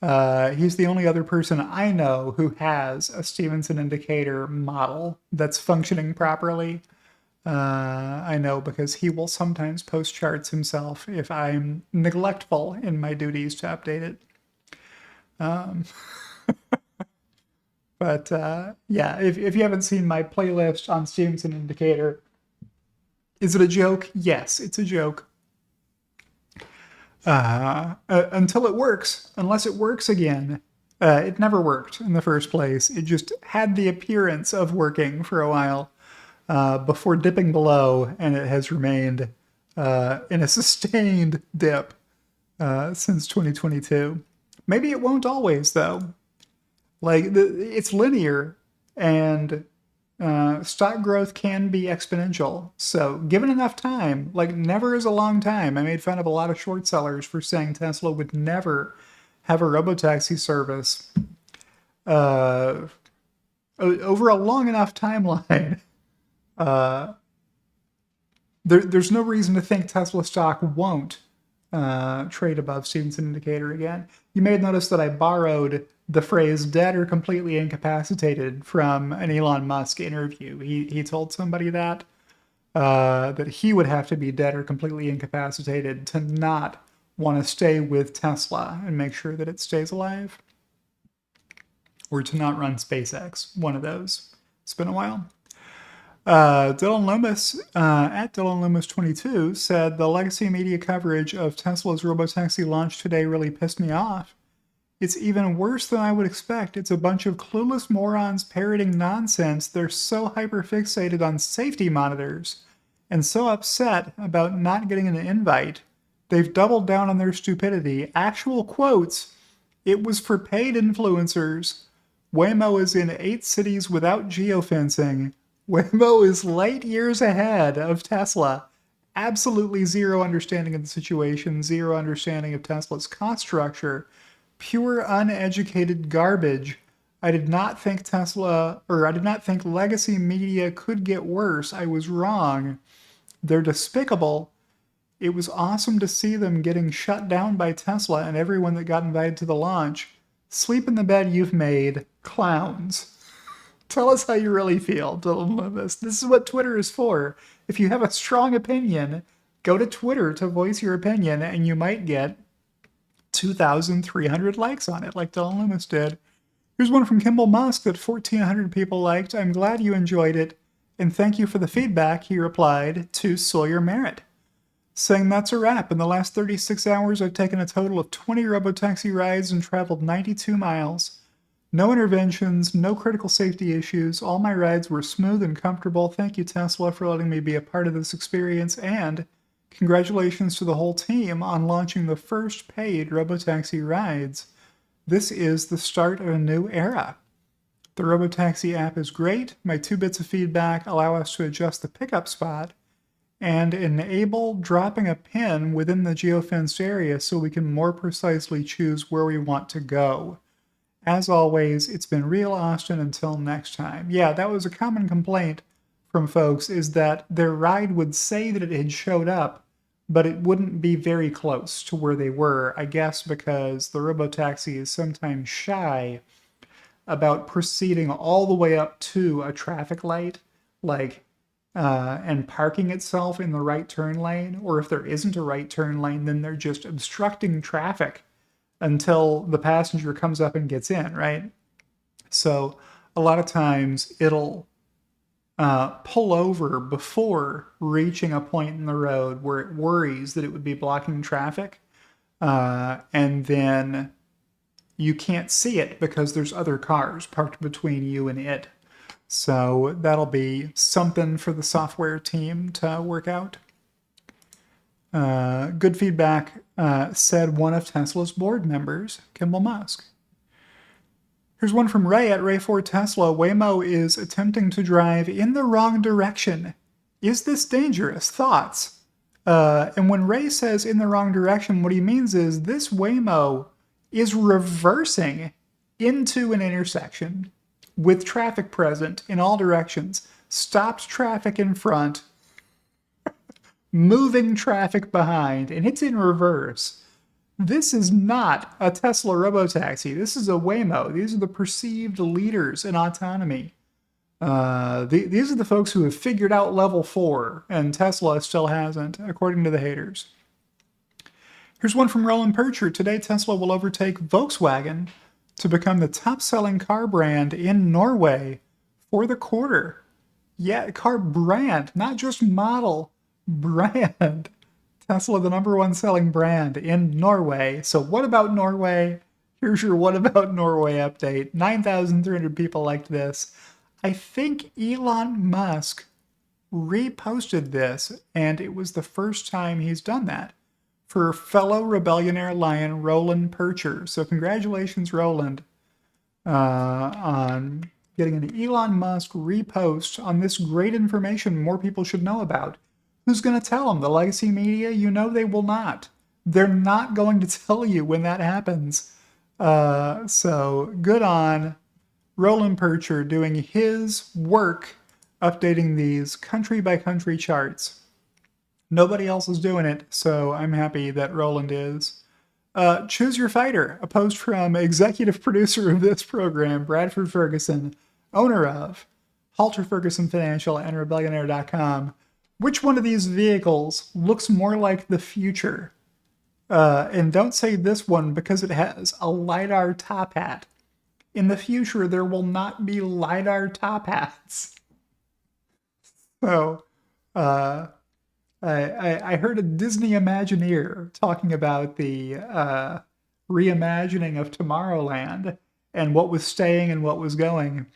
He's the only other person I know who has a Stevenson indicator model that's functioning properly. I know because he will sometimes post charts himself if I'm neglectful in my duties to update it. But yeah, if you haven't seen my playlist on Stevenson indicator, is it a joke? Yes, it's a joke. Until it works. Unless it works again. It never worked in the first place. It just had the appearance of working for a while before dipping below, and it has remained in a sustained dip since 2022. Maybe it won't always, though. Like, it's linear, and stock growth can be exponential. So given enough time, like never is a long time. I made fun of a lot of short sellers for saying Tesla would never have a robotaxi service. Over a long enough timeline, there's no reason to think Tesla stock won't trade above Stevenson indicator again. You may have noticed that I borrowed the phrase "dead or completely incapacitated" from an Elon Musk interview. He told somebody that he would have to be dead or completely incapacitated to not want to stay with Tesla and make sure that it stays alive, or to not run SpaceX. One of those. It's been a while. Dylan Loomis at Dylan Loomis 22 said, "The legacy media coverage of Tesla's robotaxi launch today really pissed me off. It's even worse than I would expect. It's a bunch of clueless morons parroting nonsense. They're so hyperfixated on safety monitors and so upset about not getting an invite. They've doubled down on their stupidity. Actual quotes. It was for paid influencers. Waymo is in 8 cities without geofencing. Waymo is light years ahead of Tesla. Absolutely zero understanding of the situation, zero understanding of Tesla's cost structure. Pure uneducated garbage. I did not think legacy media could get worse. I was wrong. They're despicable. It was awesome to see them getting shut down by Tesla and everyone that got invited to the launch. Sleep in the bed you've made. Clowns." Tell us how you really feel, Dylan Loomis. This is what Twitter is for. if you have a strong opinion, go to Twitter to voice your opinion, and you might get 2,300 likes on it, like Dylan Loomis did. Here's one from Kimball Musk that 1,400 people liked. I'm glad you enjoyed it, and thank you for the feedback, he replied to Sawyer Merritt, saying that's a wrap. In the last 36 hours, I've taken a total of 20 robotaxi rides and traveled 92 miles. No interventions, no critical safety issues. All my rides were smooth and comfortable. Thank you, Tesla, for letting me be a part of this experience, and congratulations to the whole team on launching the first paid robotaxi rides. This is the start of a new era. The robotaxi app is great. My 2 bits of feedback allow us to adjust the pickup spot and enable dropping a pin within the geofenced area so we can more precisely choose where we want to go. As always, it's been real, Austin. Until next time. Yeah, that was a common complaint from folks, is that their ride would say that it had showed up, but it wouldn't be very close to where they were, I guess because the robotaxi is sometimes shy about proceeding all the way up to a traffic light, and parking itself in the right turn lane, or if there isn't a right turn lane, then they're just obstructing traffic until the passenger comes up and gets in, right? So a lot of times it'll pull over before reaching a point in the road where it worries that it would be blocking traffic, and then you can't see it because there's other cars parked between you and it. So that'll be something for the software team to work out. Good feedback, said one of Tesla's board members, Kimball Musk. Here's one from Ray at Ray4Tesla. Waymo is attempting to drive in the wrong direction. Is this dangerous? Thoughts? And when Ray says in the wrong direction, what he means is this Waymo is reversing into an intersection with traffic present in all directions, stopped traffic in front, moving traffic behind, and it's in reverse. This is not a Tesla robotaxi. This is a Waymo. These are the perceived leaders in autonomy. These are the folks who have figured out level 4, and Tesla still hasn't, according to the haters. Here's one from Roland Percher. Today, Tesla will overtake Volkswagen to become the top-selling car brand in Norway for the quarter. Yeah, car brand, not just model. Brand. Tesla, the #1 selling brand in Norway. So what about Norway? Here's your What About Norway update. 9,300 people liked this. I think Elon Musk reposted this, and it was the first time he's done that for fellow Rebellionaire Lion Roland Percher. So congratulations, Roland, on getting an Elon Musk repost on this great information more people should know about. Who's going to tell them? The legacy media? You know they will not. They're not going to tell you when that happens. So good on Roland Percher doing his work updating these country-by-country charts. Nobody else is doing it, so I'm happy that Roland is. Choose Your Fighter, a post from executive producer of this program, Bradford Ferguson, owner of Halter Ferguson Financial and Rebellionaire.com. Which one of these vehicles looks more like the future? And don't say this one because it has a LiDAR top hat. In the future, there will not be LiDAR top hats. So, I heard a Disney Imagineer talking about the reimagining of Tomorrowland and what was staying and what was going.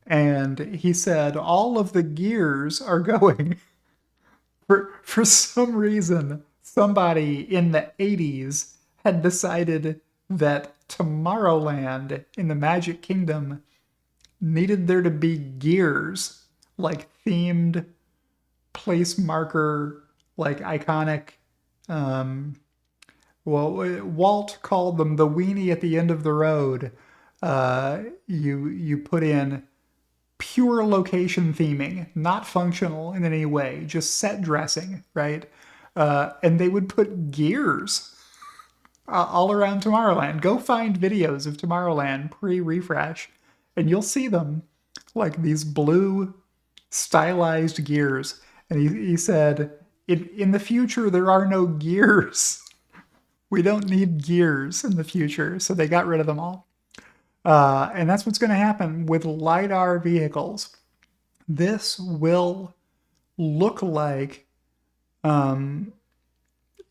And he said all of the gears are going. For some reason, somebody in the 80s had decided that Tomorrowland in the Magic Kingdom needed there to be gears, like themed place marker, like iconic. Walt called them the weenie at the end of the road. You put in pure location theming, not functional in any way, just set dressing, right? And they would put gears all around Tomorrowland. Go find videos of Tomorrowland pre-refresh, and you'll see them, like these blue stylized gears. And he said, in the future, there are no gears. We don't need gears in the future. So they got rid of them all. And that's what's going to happen with LiDAR vehicles. This will look like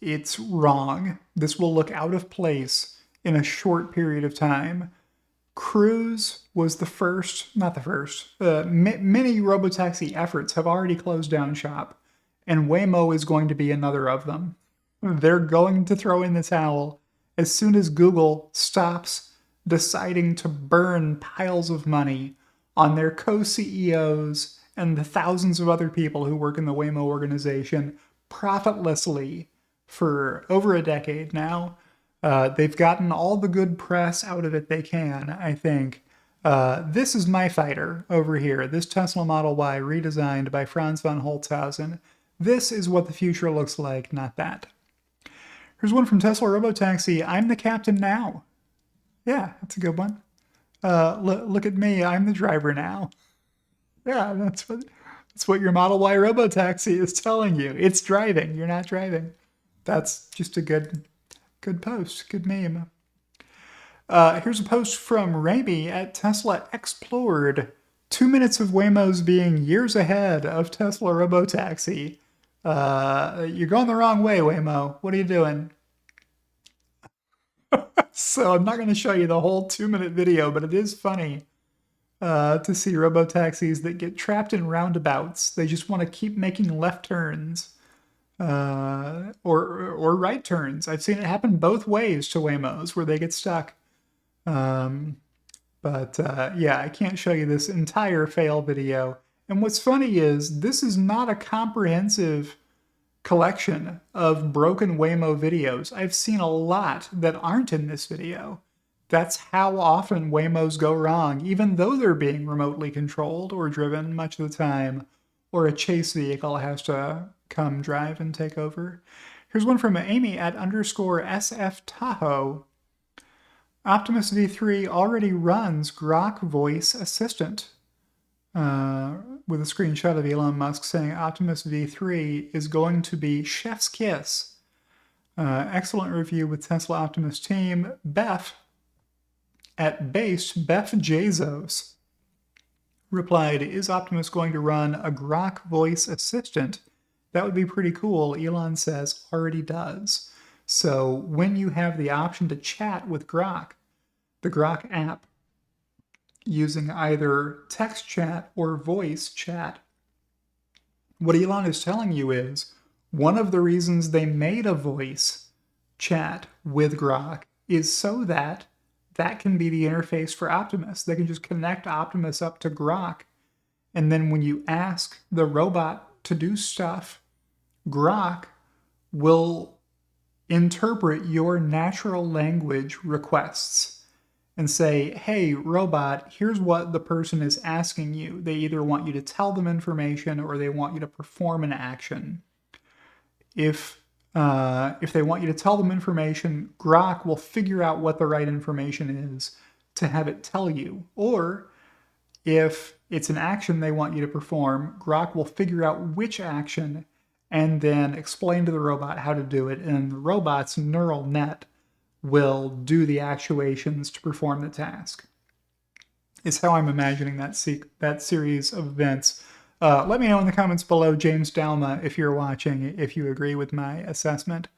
it's wrong. This will look out of place in a short period of time. Cruise was the first, not the first. Many robotaxi efforts have already closed down shop, and Waymo is going to be another of them. They're going to throw in the towel as soon as Google stops deciding to burn piles of money on their co CEOs and the thousands of other people who work in the Waymo organization profitlessly for over a decade now. They've gotten all the good press out of it they can, I think. This is my fighter over here, this Tesla Model Y redesigned by Franz von Holzhausen. This is what the future looks like, not that. Here's one from Tesla Robotaxi. I'm the captain now. Yeah, that's a good one. Look at me. I'm the driver now. Yeah, that's what your Model Y Robotaxi is telling you. It's driving. You're not driving. That's just a good post. Good meme. Here's a post from Raimi at Tesla Explored. 2 minutes of Waymo's being years ahead of Tesla Robotaxi. You're going the wrong way, Waymo. What are you doing? So I'm not going to show you the whole 2-minute video, but it is funny to see robotaxis that get trapped in roundabouts. They just want to keep making left turns or right turns. I've seen it happen both ways to Waymos where they get stuck. But yeah, I can't show you this entire fail video. And what's funny is this is not a comprehensive collection of broken Waymo videos. I've seen a lot that aren't in this video. That's how often Waymos go wrong, even though they're being remotely controlled or driven much of the time, or a chase vehicle has to come drive and take over. Here's one from Amy at _SF Tahoe. Optimus V3 already runs Grok Voice Assistant. With a screenshot of Elon Musk saying Optimus V3 is going to be chef's kiss. Excellent review with Tesla Optimus team. Beth at base, Beth Jezos, replied, is Optimus going to run a Grok voice assistant? That would be pretty cool. Elon says already does. So when you have the option to chat with Grok, the Grok app, using either text chat or voice chat, what Elon is telling you is one of the reasons they made a voice chat with Grok is so that that can be the interface for Optimus. They can just connect Optimus up to Grok, and then when you ask the robot to do stuff, Grok will interpret your natural language requests and say, hey, robot, here's what the person is asking you. They either want you to tell them information or they want you to perform an action. If they want you to tell them information, Grok will figure out what the right information is to have it tell you. Or if it's an action they want you to perform, Grok will figure out which action and then explain to the robot how to do it, and the robot's neural net will do the actuations to perform the task. Is how I'm imagining that series of events. Let me know in the comments below, James Dalma, if you're watching, if you agree with my assessment,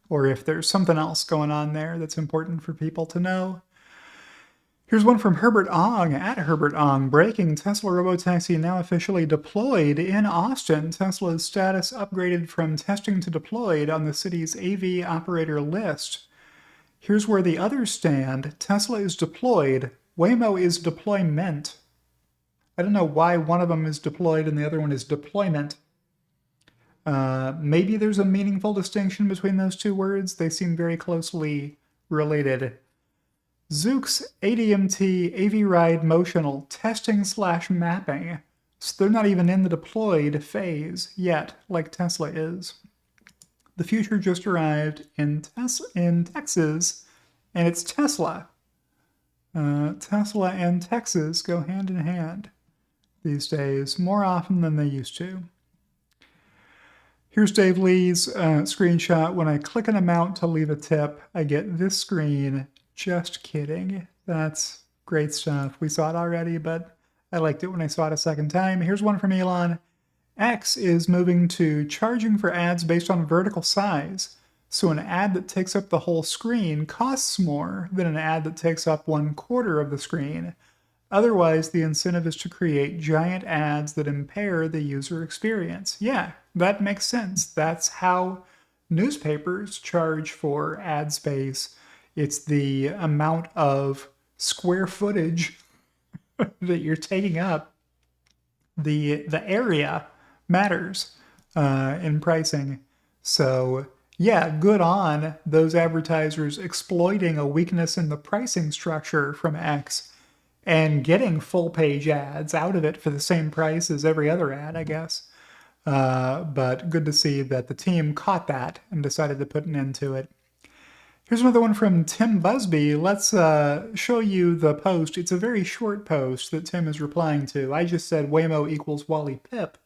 or if there's something else going on there that's important for people to know. Here's one from Herbert Ong at Herbert Ong. Breaking: Tesla Robotaxi now officially deployed in Austin. Tesla's status upgraded from testing to deployed on the city's AV operator list. Here's where the others stand. Tesla is deployed. Waymo is deployment. I don't know why one of them is deployed and the other one is deployment. Maybe there's a meaningful distinction between those two words. They seem very closely related. Zoox ADMT AV Ride Motional testing/mapping. So they're not even in the deployed phase yet, like Tesla is. The future just arrived in Texas, and it's Tesla. Tesla and Texas go hand in hand these days, more often than they used to. Here's Dave Lee's screenshot. When I click an amount to leave a tip, I get this screen. Just kidding. That's great stuff. We saw it already, but I liked it when I saw it a second time. Here's one from Elon. X is moving to charging for ads based on vertical size. So an ad that takes up the whole screen costs more than an ad that takes up 1/4 of the screen. Otherwise, the incentive is to create giant ads that impair the user experience. Yeah, that makes sense. That's how newspapers charge for ad space. It's the amount of square footage that you're taking up. The area matters in pricing. So yeah, good on those advertisers exploiting a weakness in the pricing structure from X and getting full page ads out of it for the same price as every other ad, I guess. But good to see that the team caught that and decided to put an end to it. Here's another one from Tim Busby. Let's show you the post. It's a very short post that Tim is replying to. I just said Waymo equals Wally Pip.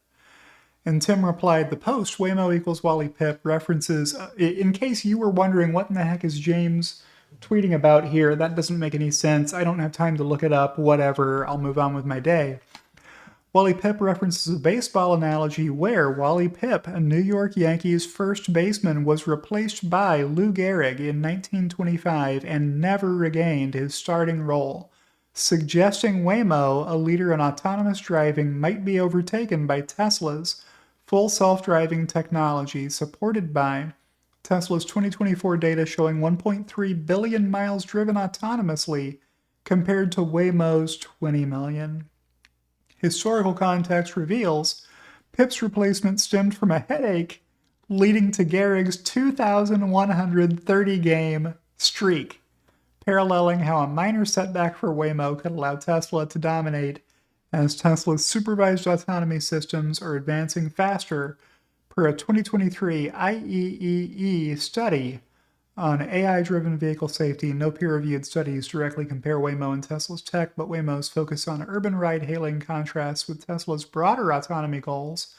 And Tim replied, the post, Waymo equals Wally Pip, references, in case you were wondering what in the heck is James tweeting about here, that doesn't make any sense. I don't have time to look it up, whatever, I'll move on with my day. Wally Pip references a baseball analogy where Wally Pip, a New York Yankees first baseman, was replaced by Lou Gehrig in 1925 and never regained his starting role, suggesting Waymo, a leader in autonomous driving, might be overtaken by Tesla's full self-driving technology supported by Tesla's 2024 data showing 1.3 billion miles driven autonomously compared to Waymo's 20 million. Historical context reveals Pip's replacement stemmed from a headache leading to Gehrig's 2,130 game streak, paralleling how a minor setback for Waymo could allow Tesla to dominate as Tesla's supervised autonomy systems are advancing faster per a 2023 IEEE study on AI-driven vehicle safety. No peer-reviewed studies directly compare Waymo and Tesla's tech, but Waymo's focus on urban ride-hailing contrasts with Tesla's broader autonomy goals,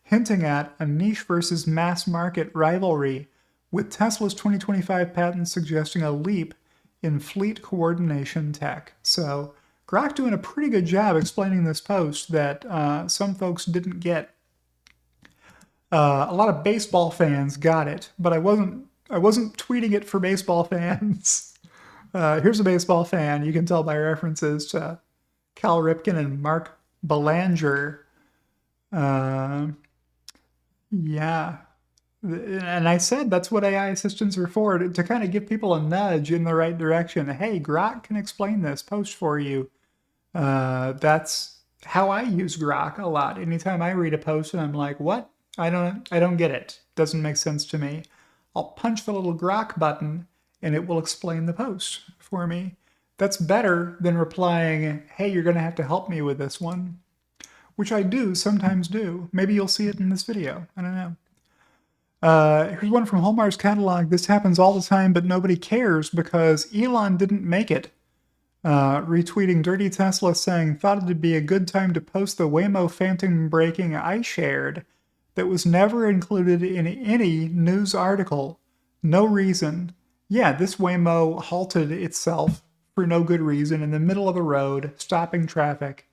hinting at a niche versus mass market rivalry, with Tesla's 2025 patent suggesting a leap in fleet coordination tech. So Grok doing a pretty good job explaining this post that some folks didn't get. A lot of baseball fans got it, but I wasn't tweeting it for baseball fans. Here's a baseball fan. You can tell by references to Cal Ripken and Mark Belanger. Yeah. And I said that's what AI assistants are for, to kind of give people a nudge in the right direction. Hey, Grok can explain this post for you. That's how I use Grok a lot. Anytime I read a post and I'm like, what? I don't get it. Doesn't make sense to me. I'll punch the little Grok button and it will explain the post for me. That's better than replying, hey, you're going to have to help me with this one, which I do sometimes do. Maybe you'll see it in this video. I don't know. Here's one from Hallmark's catalog. This happens all the time, but nobody cares because Elon didn't make it. Retweeting Dirty Tesla saying, thought it'd be a good time to post the Waymo phantom braking I shared that was never included in any news article. No reason. Yeah, this Waymo halted itself for no good reason in the middle of the road, stopping traffic.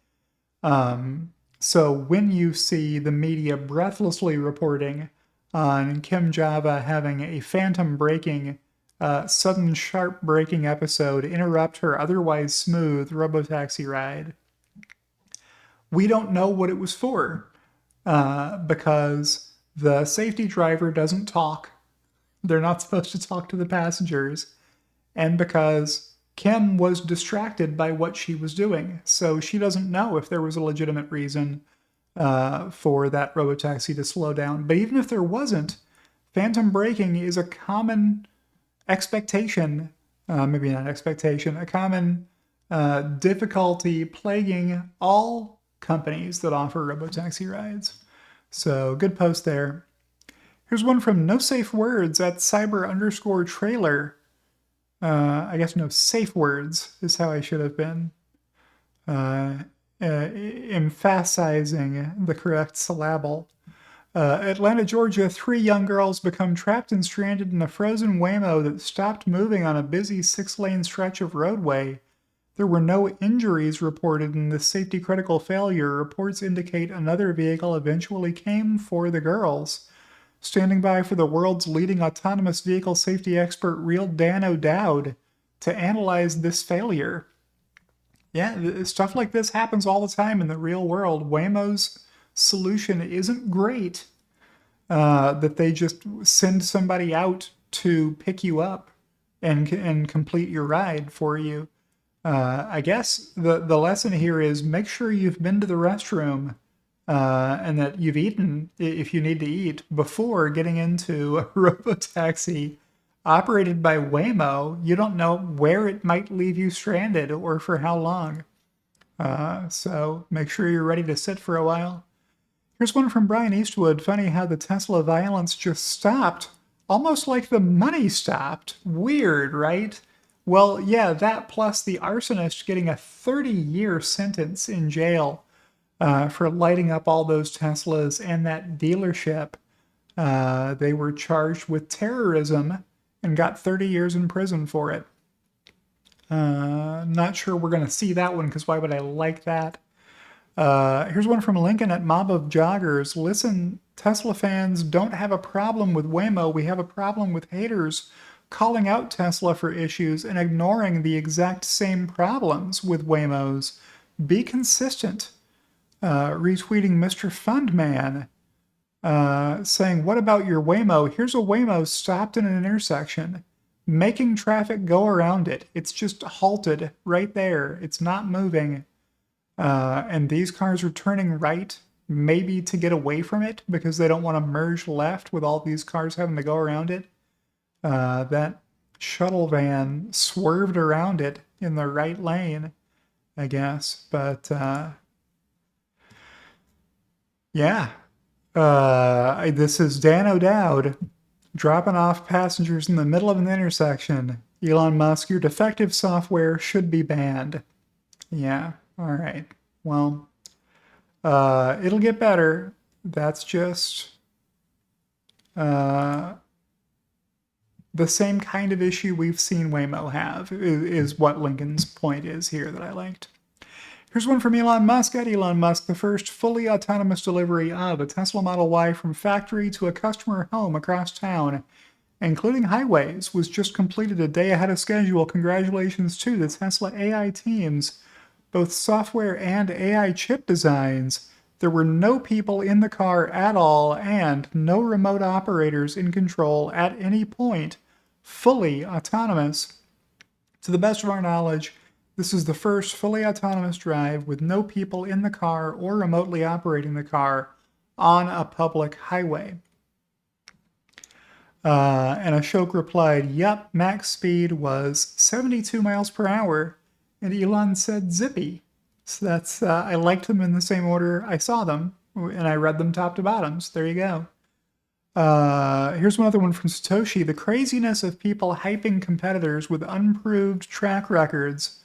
So when you see the media breathlessly reporting on Kim Java having a phantom braking, sudden sharp braking episode interrupt her otherwise smooth robotaxi ride, we don't know what it was for. Because the safety driver doesn't talk. They're not supposed to talk to the passengers. And because Kim was distracted by what she was doing. So she doesn't know if there was a legitimate reason for that robotaxi to slow down. But even if there wasn't, phantom braking is a common expectation, maybe not expectation, a common difficulty plaguing all companies that offer robotaxi rides. So good post there. Here's one from No Safe Words at cyber_trailer. I guess no safe words is how I should have been. Emphasizing the correct syllable. Atlanta, Georgia, 3 young girls become trapped and stranded in a frozen Waymo that stopped moving on a busy 6-lane stretch of roadway. There were no injuries reported in this safety critical failure. Reports indicate another vehicle eventually came for the girls. Standing by for the world's leading autonomous vehicle safety expert, real Dan O'Dowd, to analyze this failure. Yeah, stuff like this happens all the time in the real world. Waymo's solution isn't great. That they just send somebody out to pick you up and complete your ride for you. I guess the lesson here is make sure you've been to the restroom and that you've eaten if you need to eat before getting into a robotaxi operated by Waymo. You don't know where it might leave you stranded or for how long. So make sure you're ready to sit for a while. Here's one from Brian Eastwood. Funny how the Tesla violence just stopped, almost like the money stopped. Weird, right? Well, yeah, that plus the arsonist getting a 30-year sentence in jail for lighting up all those Teslas and that dealership. They were charged with terrorism and got 30 years in prison for it. Not sure we're going to see that one because why would I like that? Here's one from Lincoln at Mob of Joggers. Listen, Tesla fans don't have a problem with Waymo. We have a problem with haters calling out Tesla for issues and ignoring the exact same problems with Waymos. Be consistent. Retweeting Mr. Fundman, saying, what about your Waymo? Here's a Waymo stopped in an intersection, making traffic go around it. It's just halted right there. It's not moving. And these cars are turning right, maybe to get away from it because they don't want to merge left with all these cars having to go around it. That shuttle van swerved around it in the right lane, I guess. But yeah, this is Dan O'Dowd dropping off passengers in the middle of an intersection. Elon Musk, your defective software should be banned. Yeah, all right. Well, it'll get better. That's just the same kind of issue we've seen Waymo have, is what Lincoln's point is here that I liked. Here's one from Elon Musk. At Elon Musk, the first fully autonomous delivery of a Tesla Model Y from factory to a customer home across town, including highways, was just completed a day ahead of schedule. Congratulations to the Tesla AI teams, both software and AI chip designs. There were no people in the car at all and no remote operators in control at any point. Fully autonomous. To the best of our knowledge, this is the first fully autonomous drive with no people in the car or remotely operating the car on a public highway. And Ashok replied, yep, max speed was 72 miles per hour. And Elon said zippy. So that's, I liked them in the same order I saw them, and I read them top to bottom. So there you go. Here's another one from Satoshi. The craziness of people hyping competitors with unproved track records.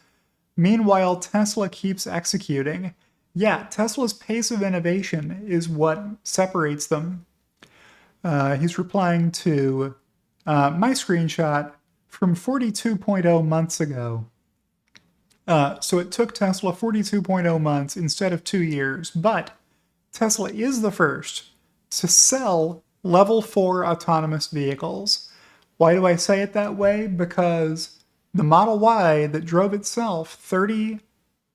Meanwhile, Tesla keeps executing. Yeah, Tesla's pace of innovation is what separates them. He's replying to my screenshot from 42.0 months ago. So it took Tesla 42.0 months instead of 2 years, but Tesla is the first to sell level 4 autonomous vehicles. Why do I say it that way? Because the Model Y that drove itself 30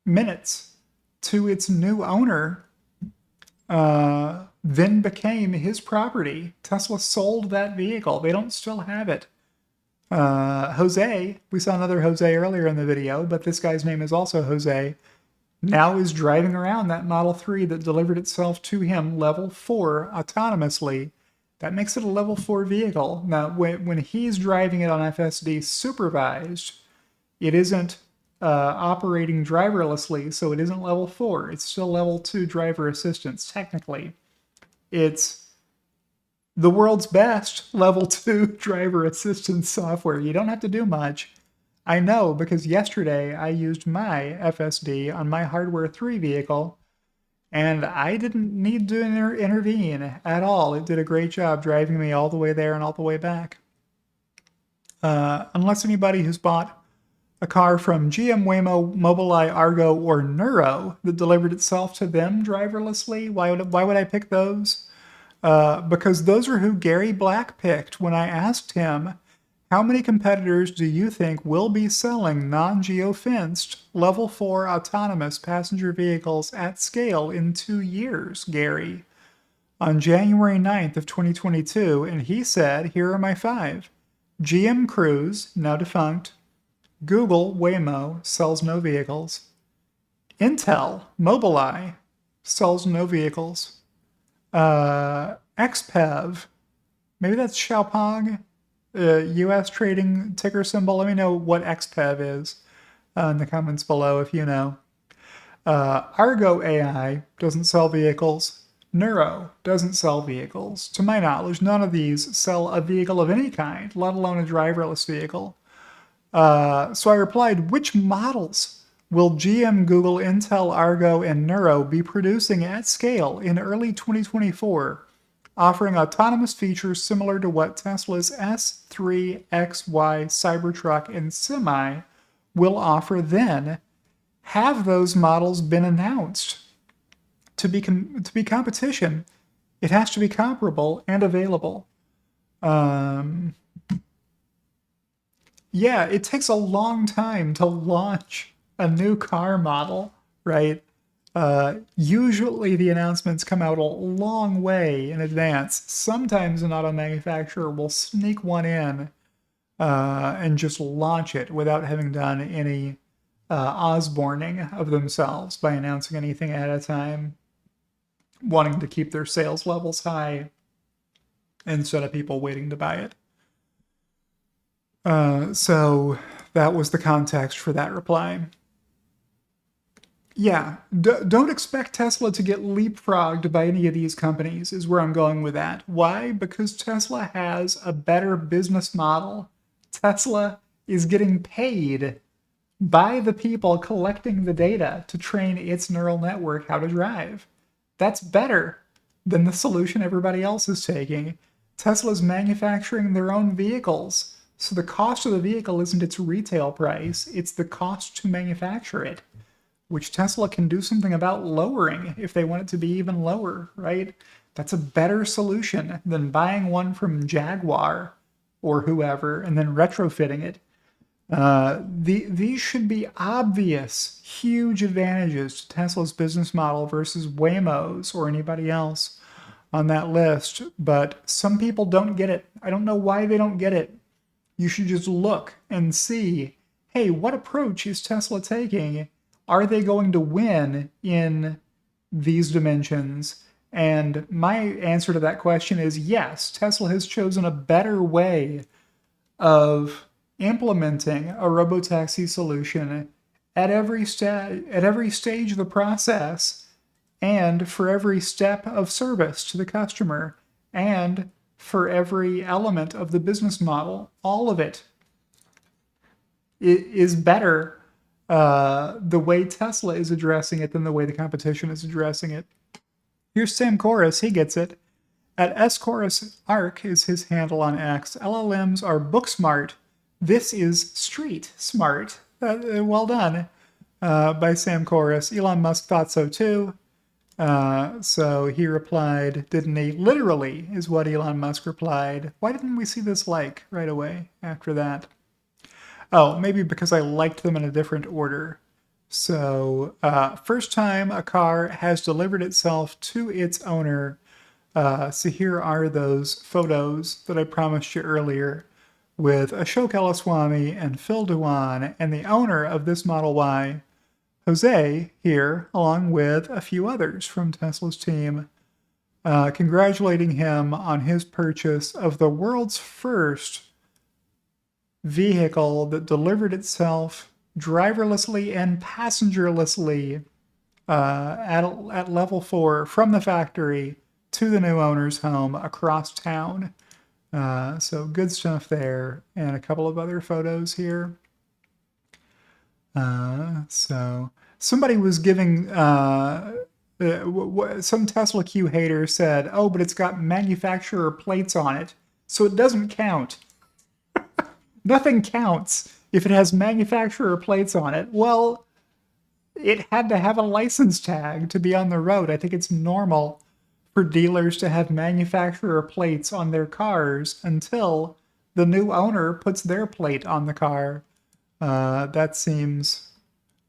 minutes to its new owner then became his property. Tesla sold that vehicle. They don't still have it. Jose, we saw another Jose earlier in the video, but this guy's name is also Jose, now is driving around that Model 3 that delivered itself to him level 4 autonomously. That makes it a level 4 vehicle. Now, when he's driving it on FSD supervised, it isn't operating driverlessly, so it isn't level 4. It's still level 2 driver assistance, technically. It's the world's best level 2 driver assistance software. You don't have to do much. I know because yesterday I used my FSD on my Hardware 3 vehicle, And I didn't need to intervene at all. It did a great job driving me all the way there and all the way back. Unless anybody who's bought a car from GM, Waymo, Mobileye, Argo, or Nuro that delivered itself to them driverlessly, why would I pick those? Because those are who Gary Black picked when I asked him, how many competitors do you think will be selling non-geofenced level 4 autonomous passenger vehicles at scale in 2 years, Gary? On January 9th of 2022, and he said, here are my 5. GM Cruise, now defunct. Google Waymo sells no vehicles. Intel Mobileye sells no vehicles. XPEV, maybe that's Xiaopeng, U.S. trading ticker symbol. Let me know what XPEV is in the comments below if you know. Argo AI doesn't sell vehicles. Nuro doesn't sell vehicles. To my knowledge, none of these sell a vehicle of any kind, let alone a driverless vehicle. So I replied, which models will GM, Google, Intel, Argo, and Nuro be producing at scale in early 2024, offering autonomous features similar to what Tesla's S3, XY, Cybertruck, and Semi will offer then? Have those models been announced? To be competition, it has to be comparable and available. Yeah, it takes a long time to launch a new car model, right? Usually the announcements come out a long way in advance. Sometimes an auto manufacturer will sneak one in and just launch it without having done any Osborning of themselves by announcing anything at a time, wanting to keep their sales levels high instead of people waiting to buy it. So that was the context for that reply. Yeah, don't expect Tesla to get leapfrogged by any of these companies, is where I'm going with that. Why? Because Tesla has a better business model. Tesla is getting paid by the people collecting the data to train its neural network how to drive. That's better than the solution everybody else is taking. Tesla's manufacturing their own vehicles. So the cost of the vehicle isn't its retail price, it's the cost to manufacture it, which Tesla can do something about lowering if they want it to be even lower, right? That's a better solution than buying one from Jaguar or whoever and then retrofitting it. These should be obvious, huge advantages to Tesla's business model versus Waymo's or anybody else on that list, but some people don't get it. I don't know why they don't get it. You should just look and see, hey, what approach is Tesla taking? Are they going to win in these dimensions? And my answer to that question is yes, Tesla has chosen a better way of implementing a robotaxi solution at every stage of the process and for every step of service to the customer and for every element of the business model. All of it is better the way Tesla is addressing it than the way the competition is addressing it. Here's Sam Chorus, he gets it. At SChorusArc is his handle on X. LLMs are book smart. This is street smart. Well done by Sam Chorus. Elon Musk thought so too. So he replied, didn't he? Literally is what Elon Musk replied. Why didn't we see this like right away after that? Oh, maybe because I liked them in a different order. So first time a car has delivered itself to its owner. So here are those photos that I promised you earlier with Ashok Elaswamy and Phil Dewan and the owner of this Model Y, Jose, here, along with a few others from Tesla's team, congratulating him on his purchase of the world's first vehicle that delivered itself driverlessly and passengerlessly at level 4 from the factory to the new owner's home across town. So good stuff there, and a couple of other photos here. So somebody was giving Some Tesla Q hater said, oh, but it's got manufacturer plates on it, so it doesn't count. Nothing counts if it has manufacturer plates on it. Well, it had to have a license tag to be on the road. I think it's normal for dealers to have manufacturer plates on their cars until the new owner puts their plate on the car. That seems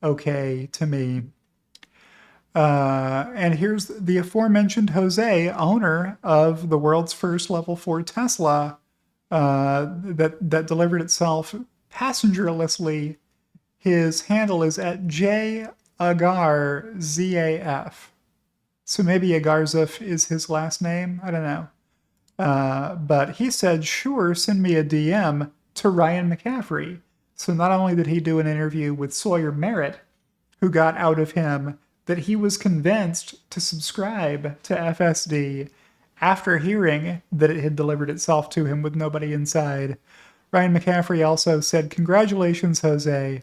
okay to me. And here's the aforementioned Jose, owner of the world's first level 4 Tesla, that delivered itself passengerlessly. His handle is at JAgarzaf. So maybe Agarzaf is his last name. I don't know. But he said, sure, send me a DM to Ryan McCaffrey. So not only did he do an interview with Sawyer Merritt, who got out of him that he was convinced to subscribe to FSD after hearing that it had delivered itself to him with nobody inside. Ryan McCaffrey also said, congratulations, Jose.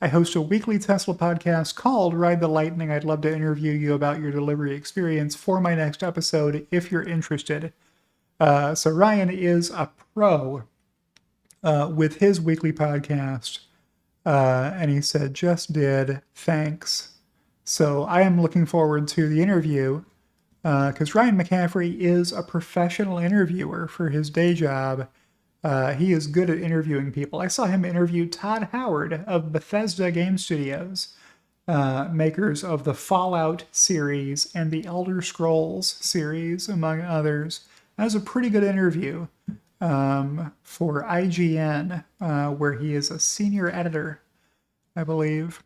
I host a weekly Tesla podcast called Ride the Lightning. I'd love to interview you about your delivery experience for my next episode if you're interested. So Ryan is a pro with his weekly podcast. And he said, just did, thanks. So I am looking forward to the interview because Ryan McCaffrey is a professional interviewer for his day job. He is good at interviewing people. I saw him interview Todd Howard of Bethesda Game Studios, makers of the Fallout series and the Elder Scrolls series, among others. That was a pretty good interview for IGN, where he is a senior editor, I believe.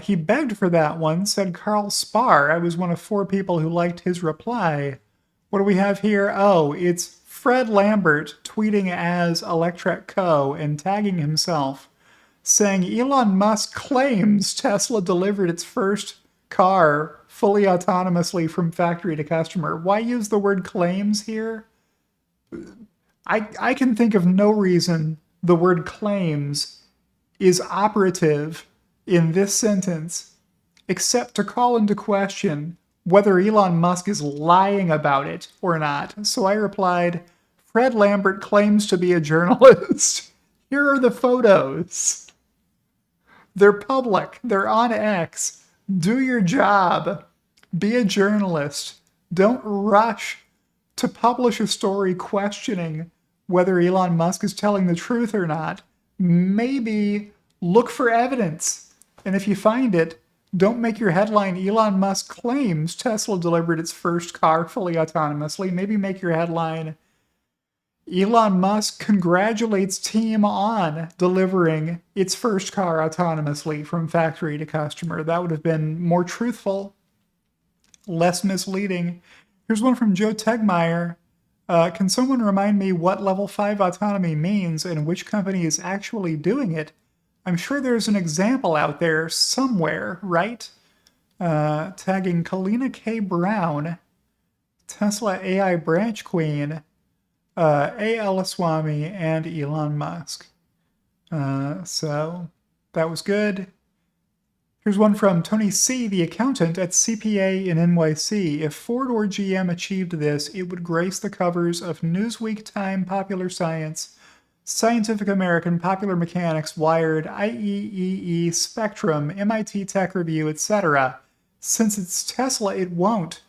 He begged for that one, said Carl Spar. I was one of 4 people who liked his reply. What do we have here? Oh, it's Fred Lambert tweeting as Electrek Co. and tagging himself, saying Elon Musk claims Tesla delivered its first car fully autonomously from factory to customer. Why use the word claims here? I can think of no reason the word claims is operative in this sentence except to call into question whether Elon Musk is lying about it or not. So I replied, Fred Lambert claims to be a journalist. Here are the photos. They're public. They're on X. Do your job. Be a journalist. Don't rush to publish a story questioning whether Elon Musk is telling the truth or not. Maybe look for evidence. And if you find it, don't make your headline Elon Musk claims Tesla delivered its first car fully autonomously. Maybe make your headline Elon Musk congratulates team on delivering its first car autonomously from factory to customer. That would have been more truthful, less misleading. Here's one from Joe Tegmeyer. Can someone remind me what level 5 autonomy means and which company is actually doing it? I'm sure there's an example out there somewhere, right? Tagging Kalina K. Brown, Tesla AI branch queen, A. Elaswamy, and Elon Musk. So that was good. Here's one from Tony C., the accountant at CPA in NYC. If Ford or GM achieved this, it would grace the covers of Newsweek, Time, Popular Science, Scientific American, Popular Mechanics, Wired, IEEE, Spectrum, MIT Tech Review, etc. Since it's Tesla, it won't.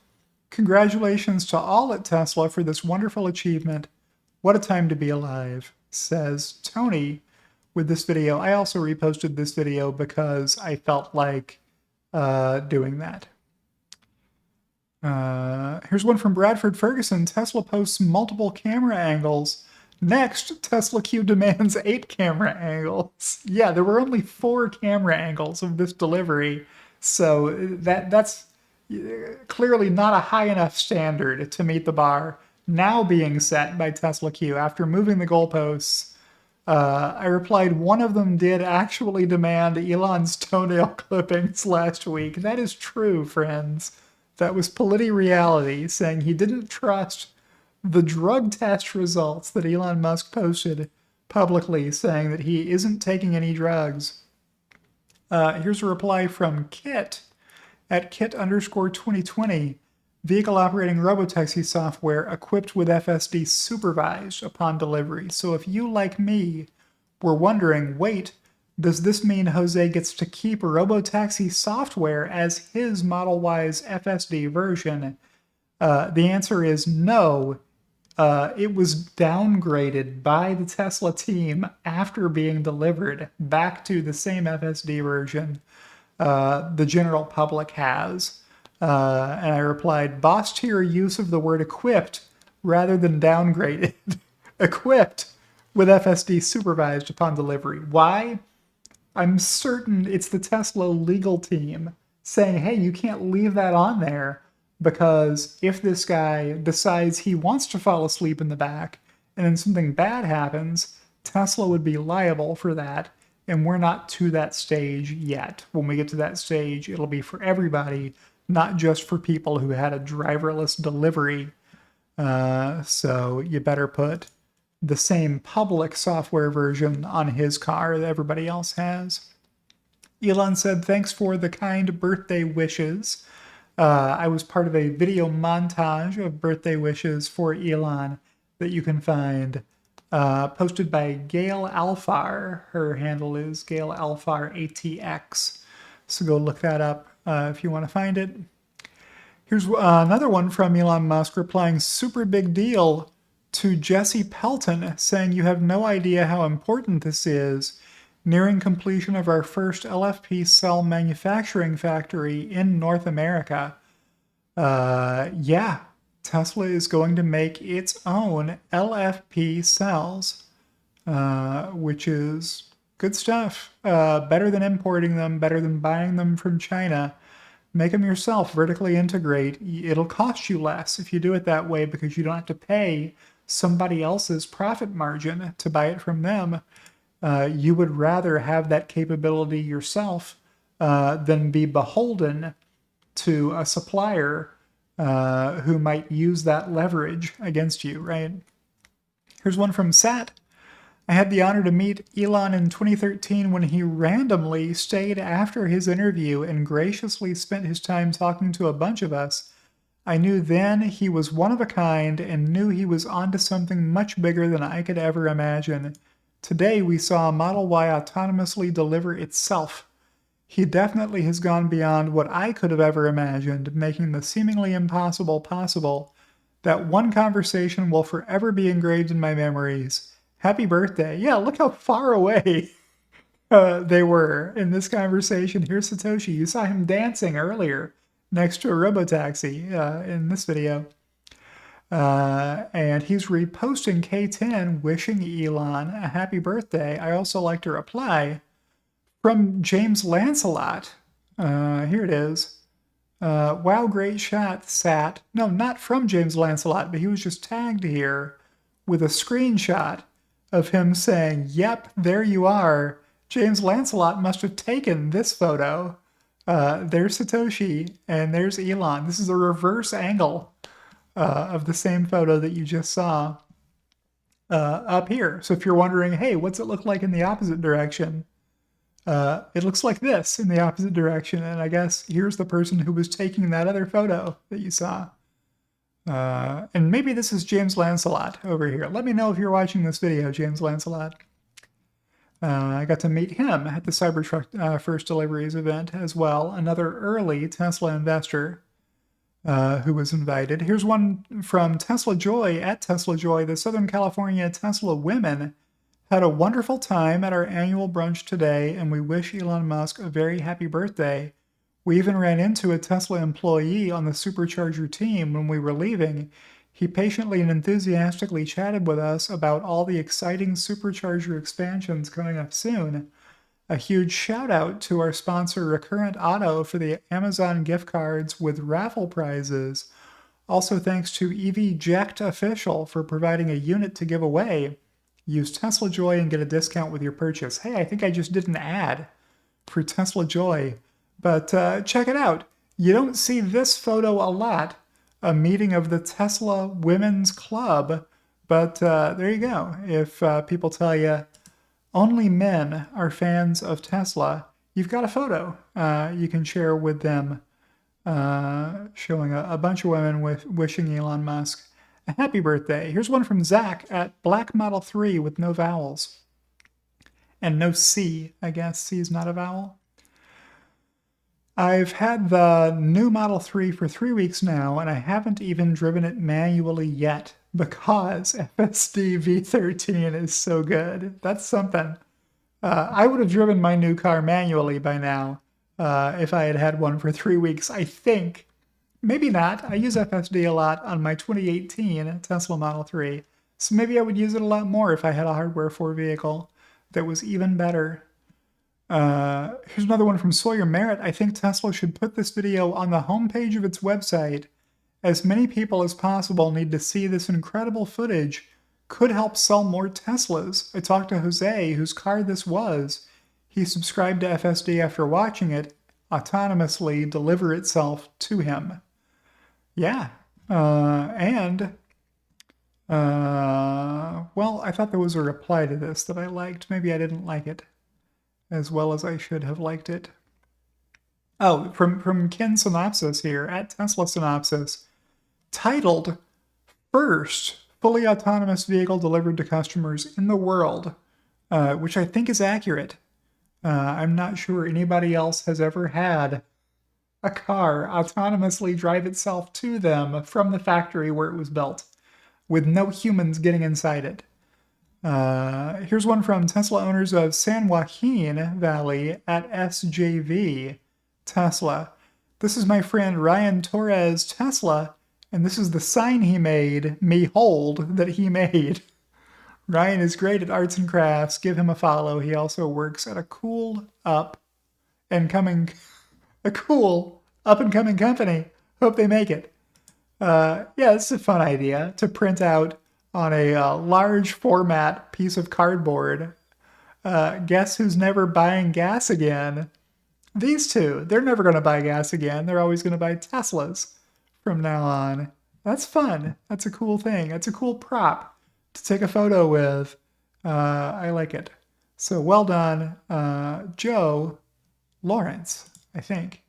Congratulations to all at Tesla for this wonderful achievement. What a time to be alive, says Tony with this video. I also reposted this video because I felt like doing that. Here's one from Bradford Ferguson. Tesla posts multiple camera angles. Next, Tesla Q demands 8 camera angles. Yeah, there were only 4 camera angles of this delivery, so that's clearly not a high enough standard to meet the bar now being set by Tesla Q after moving the goalposts. I replied, one of them did actually demand Elon's toenail clippings last week. That is true, friends. That was Reality saying he didn't trust the drug test results that Elon Musk posted publicly, saying that he isn't taking any drugs. Here's a reply from Kit At kit_2020, vehicle operating robotaxi software equipped with FSD supervised upon delivery. So if you, like me, were wondering, wait, does this mean Jose gets to keep robotaxi software as his Model Y's FSD version? The answer is no. It was downgraded by the Tesla team after being delivered back to the same FSD version the general public has. And I replied, boss tier use of the word equipped rather than downgraded. Equipped with FSD supervised upon delivery. Why? I'm certain it's the Tesla legal team saying, hey, you can't leave that on there because if this guy decides he wants to fall asleep in the back and then something bad happens, Tesla would be liable for that. And we're not to that stage yet. When we get to that stage, it'll be for everybody, not just for people who had a driverless delivery. So you better put the same public software version on his car that everybody else has. Elon said, thanks for the kind birthday wishes. I was part of a video montage of birthday wishes for Elon that you can find posted by Gail Alfar. Her handle is Gail Alfar ATX. So go look that up if you want to find it. Here's another one from Elon Musk replying, super big deal to Jesse Pelton, saying you have no idea how important this is. Nearing completion of our first LFP cell manufacturing factory in North America. Yeah, Tesla is going to make its own LFP cells, which is good stuff. Better than importing them, better than buying them from China. Make them yourself, vertically integrate. It'll cost you less if you do it that way because you don't have to pay somebody else's profit margin to buy it from them. You would rather have that capability yourself than be beholden to a supplier who might use that leverage against you, right? Here's one from Sat. I had the honor to meet Elon in 2013 when he randomly stayed after his interview and graciously spent his time talking to a bunch of us. I knew then he was one of a kind and knew he was onto something much bigger than I could ever imagine. Today we saw Model Y autonomously deliver itself. He definitely has gone beyond what I could have ever imagined, making the seemingly impossible possible. That one conversation will forever be engraved in my memories. Happy birthday. Yeah, look how far away they were in this conversation. Here's Satoshi. You saw him dancing earlier next to a robotaxi in this video. And he's reposting K10 wishing Elon a happy birthday. I also like to reply from James Lancelot. Here it is. Wow, great shot, Sat. No, not from James Lancelot, but he was just tagged here with a screenshot of him saying, yep, there you are. James Lancelot must have taken this photo. There's Satoshi, and there's Elon. This is a reverse angle of the same photo that you just saw up here. So if you're wondering, hey, what's it look like in the opposite direction? It looks like this in the opposite direction. And I guess here's the person who was taking that other photo that you saw. And maybe this is James Lancelot over here. Let me know if you're watching this video, James Lancelot. I got to meet him at the Cybertruck First Deliveries event as well. Another early Tesla investor who was invited. Here's one from Tesla Joy at Tesla Joy. The Southern California Tesla women had a wonderful time at our annual brunch today, and we wish Elon Musk a very happy birthday. We even ran into a Tesla employee on the supercharger team when we were leaving. He patiently and enthusiastically chatted with us about all the exciting supercharger expansions coming up soon. A huge shout out to our sponsor Recurrent Auto for the Amazon gift cards with raffle prizes. Also thanks to EVJect Official for providing a unit to give away. Use Tesla Joy and get a discount with your purchase. Hey, I think I just did an ad for Tesla Joy. But check it out. You don't see this photo a lot, a meeting of the Tesla Women's Club. But there you go. If people tell you only men are fans of Tesla, you've got a photo you can share with them showing a bunch of women wishing Elon Musk a happy birthday. Here's one from Zach at Black Model 3 with no vowels. And no C, I guess. C is not a vowel. I've had the new Model 3 for 3 weeks now, and I haven't even driven it manually yet because FSD V13 is so good. That's something. I would have driven my new car manually by now if I had had one for 3 weeks, I think. Maybe not. I use FSD a lot on my 2018 Tesla Model 3, so maybe I would use it a lot more if I had a Hardware 4 vehicle that was even better. Here's another one from Sawyer Merritt. I think Tesla should put this video on the homepage of its website. As many people as possible need to see this incredible footage. Could help sell more Teslas. I talked to Jose, whose car this was. He subscribed to FSD after watching it autonomously deliver itself to him. Yeah. Well, I thought there was a reply to this that I liked. Maybe I didn't like it as well as I should have liked it. Oh, from Ken Synopsis here, at Tesla Synopsis, titled First Fully Autonomous Vehicle Delivered to Customers in the World, which I think is accurate. I'm not sure anybody else has ever had a car autonomously drive itself to them from the factory where it was built, with no humans getting inside it. Here's one from Tesla owners of San Joaquin Valley at SJV Tesla. This is my friend Ryan Torres Tesla, and this is the sign he made me hold that he made. Ryan is great at arts and crafts. Give him a follow. He also works at a cool up and coming company. Hope they make it. Yeah, it's a fun idea to print out on a large format piece of cardboard. Guess who's never buying gas again? These two. They're never going to buy gas again. They're always going to buy Teslas from now on. That's fun. That's a cool thing. That's a cool prop to take a photo with. I like it. So well done. Joe Lawrence, I think,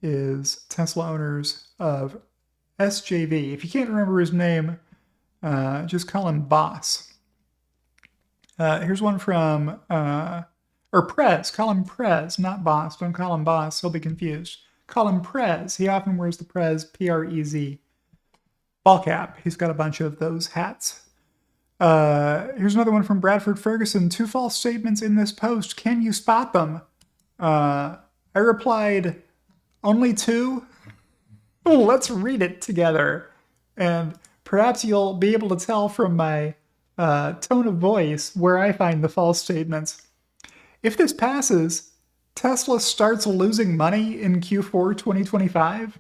is Tesla owners of SJV. If you can't remember his name, just call him Boss. Here's one from, or Prez. Call him Prez, not Boss. Don't call him Boss. He'll be confused. Call him Prez. He often wears the Prez, Prez, ball cap. He's got a bunch of those hats. Here's another one from Bradford Ferguson. 2 false statements in this post. Can you spot them? I replied, only 2? Oh, let's read it together. And perhaps you'll be able to tell from my tone of voice where I find the false statements. If this passes, Tesla starts losing money in Q4 2025.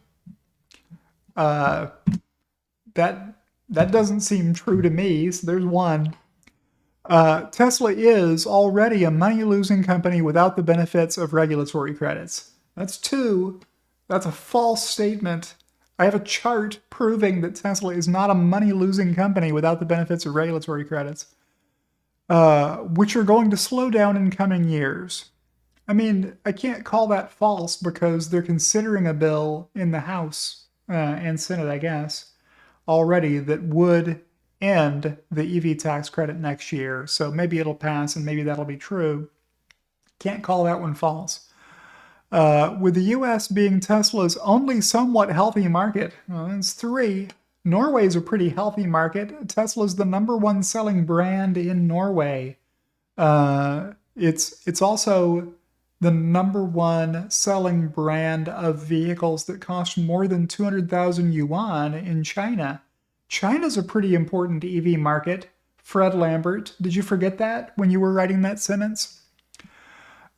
That doesn't seem true to me, so there's one. Tesla is already a money-losing company without the benefits of regulatory credits. That's 2. That's a false statement. I have a chart proving that Tesla is not a money-losing company without the benefits of regulatory credits, which are going to slow down in coming years. I mean, I can't call that false because they're considering a bill in the House and Senate, I guess, already that would end the EV tax credit next year. So maybe it'll pass and maybe that'll be true. Can't call that one false. With the US being Tesla's only somewhat healthy market, well, it's 3. Norway's a pretty healthy market. Tesla's the #1 selling brand in Norway. It's also the #1 selling brand of vehicles that cost more than 200,000 yuan in China. China's a pretty important EV market. Fred Lambert, did you forget that when you were writing that sentence?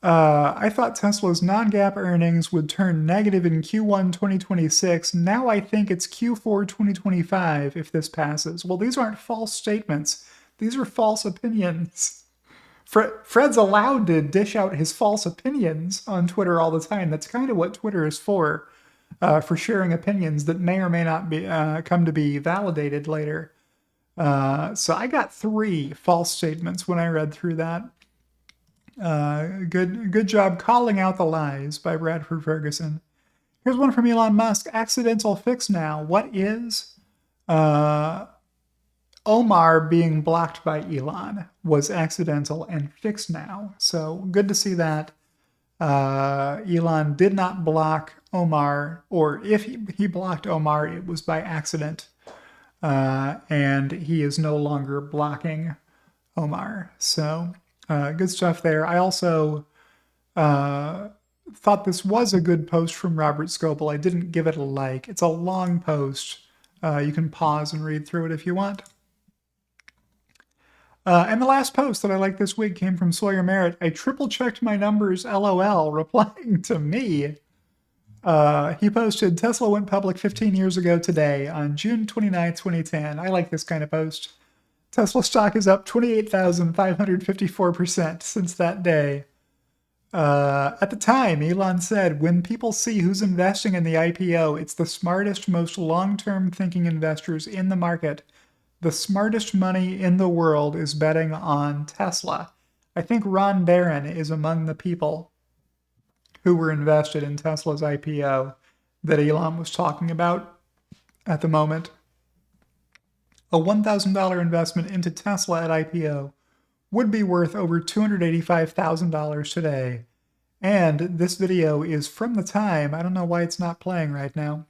I thought Tesla's non-GAAP earnings would turn negative in Q1 2026. Now I think it's Q4 2025 if this passes. Well, these aren't false statements. These are false opinions. Fred's allowed to dish out his false opinions on Twitter all the time. That's kind of what Twitter is for sharing opinions that may or may not be come to be validated later. So I got 3 false statements when I read through that. Good job calling out the lies by Bradford Ferguson. Here's one from Elon Musk. Accidental fix now. What is Omar being blocked by Elon was accidental and fixed now. So good to see that. Elon did not block Omar, or if he blocked Omar, it was by accident. And he is no longer blocking Omar. So good stuff there. I also thought this was a good post from Robert Scoble. I didn't give it a like. It's a long post. You can pause and read through it if you want. And the last post that I liked this week came from Sawyer Merritt. I triple checked my numbers, LOL, replying to me. He posted, Tesla went public 15 years ago today on June 29, 2010. I like this kind of post. Tesla stock is up 28,554% since that day. At the time, Elon said, when people see who's investing in the IPO, it's the smartest, most long-term thinking investors in the market. The smartest money in the world is betting on Tesla. I think Ron Barron is among the people who were invested in Tesla's IPO that Elon was talking about at the moment. A $1,000 investment into Tesla at IPO would be worth over $285,000 today. And this video is from the time. I don't know why it's not playing right now.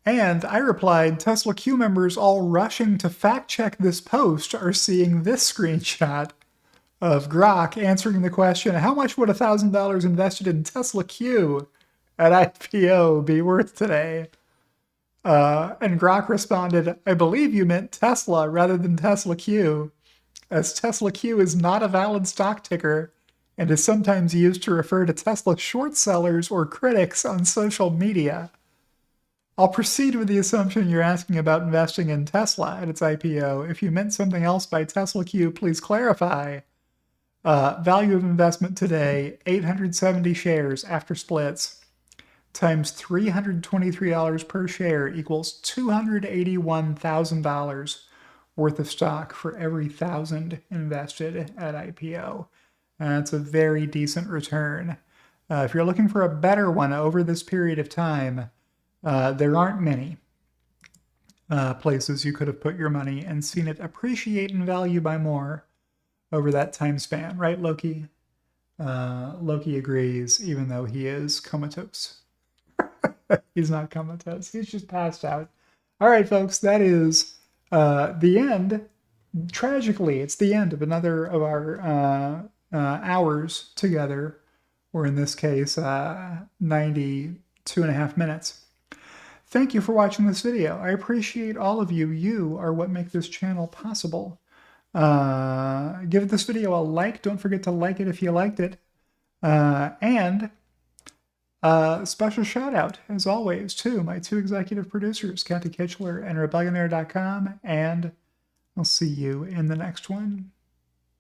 And I replied, Tesla Q members all rushing to fact check this post are seeing this screenshot of Grok answering the question, how much would $1,000 invested in Tesla Q at IPO be worth today? And Grok responded, I believe you meant Tesla rather than Tesla Q, as Tesla Q is not a valid stock ticker and is sometimes used to refer to Tesla short sellers or critics on social media. I'll proceed with the assumption you're asking about investing in Tesla at its IPO. If you meant something else by Tesla Q, please clarify. Value of investment today, 870 shares after splits, times $323 per share equals $281,000 worth of stock for every 1,000 invested at IPO. That's a very decent return. If you're looking for a better one over this period of time, there aren't many places you could have put your money and seen it appreciate in value by more over that time span, right, Loki? Loki agrees, even though he is comatose. He's not comatose, he's just passed out. All right, folks, that is the end. Tragically, it's the end of another of our hours together, or in this case, 92 and a half minutes. Thank you for watching this video. I appreciate all of you. You are what make this channel possible. Give this video a like. Don't forget to like it if you liked it. And special shout out, as always, to my two executive producers, Kathy Kitchler and Rebellionaire.com. And I'll see you in the next one.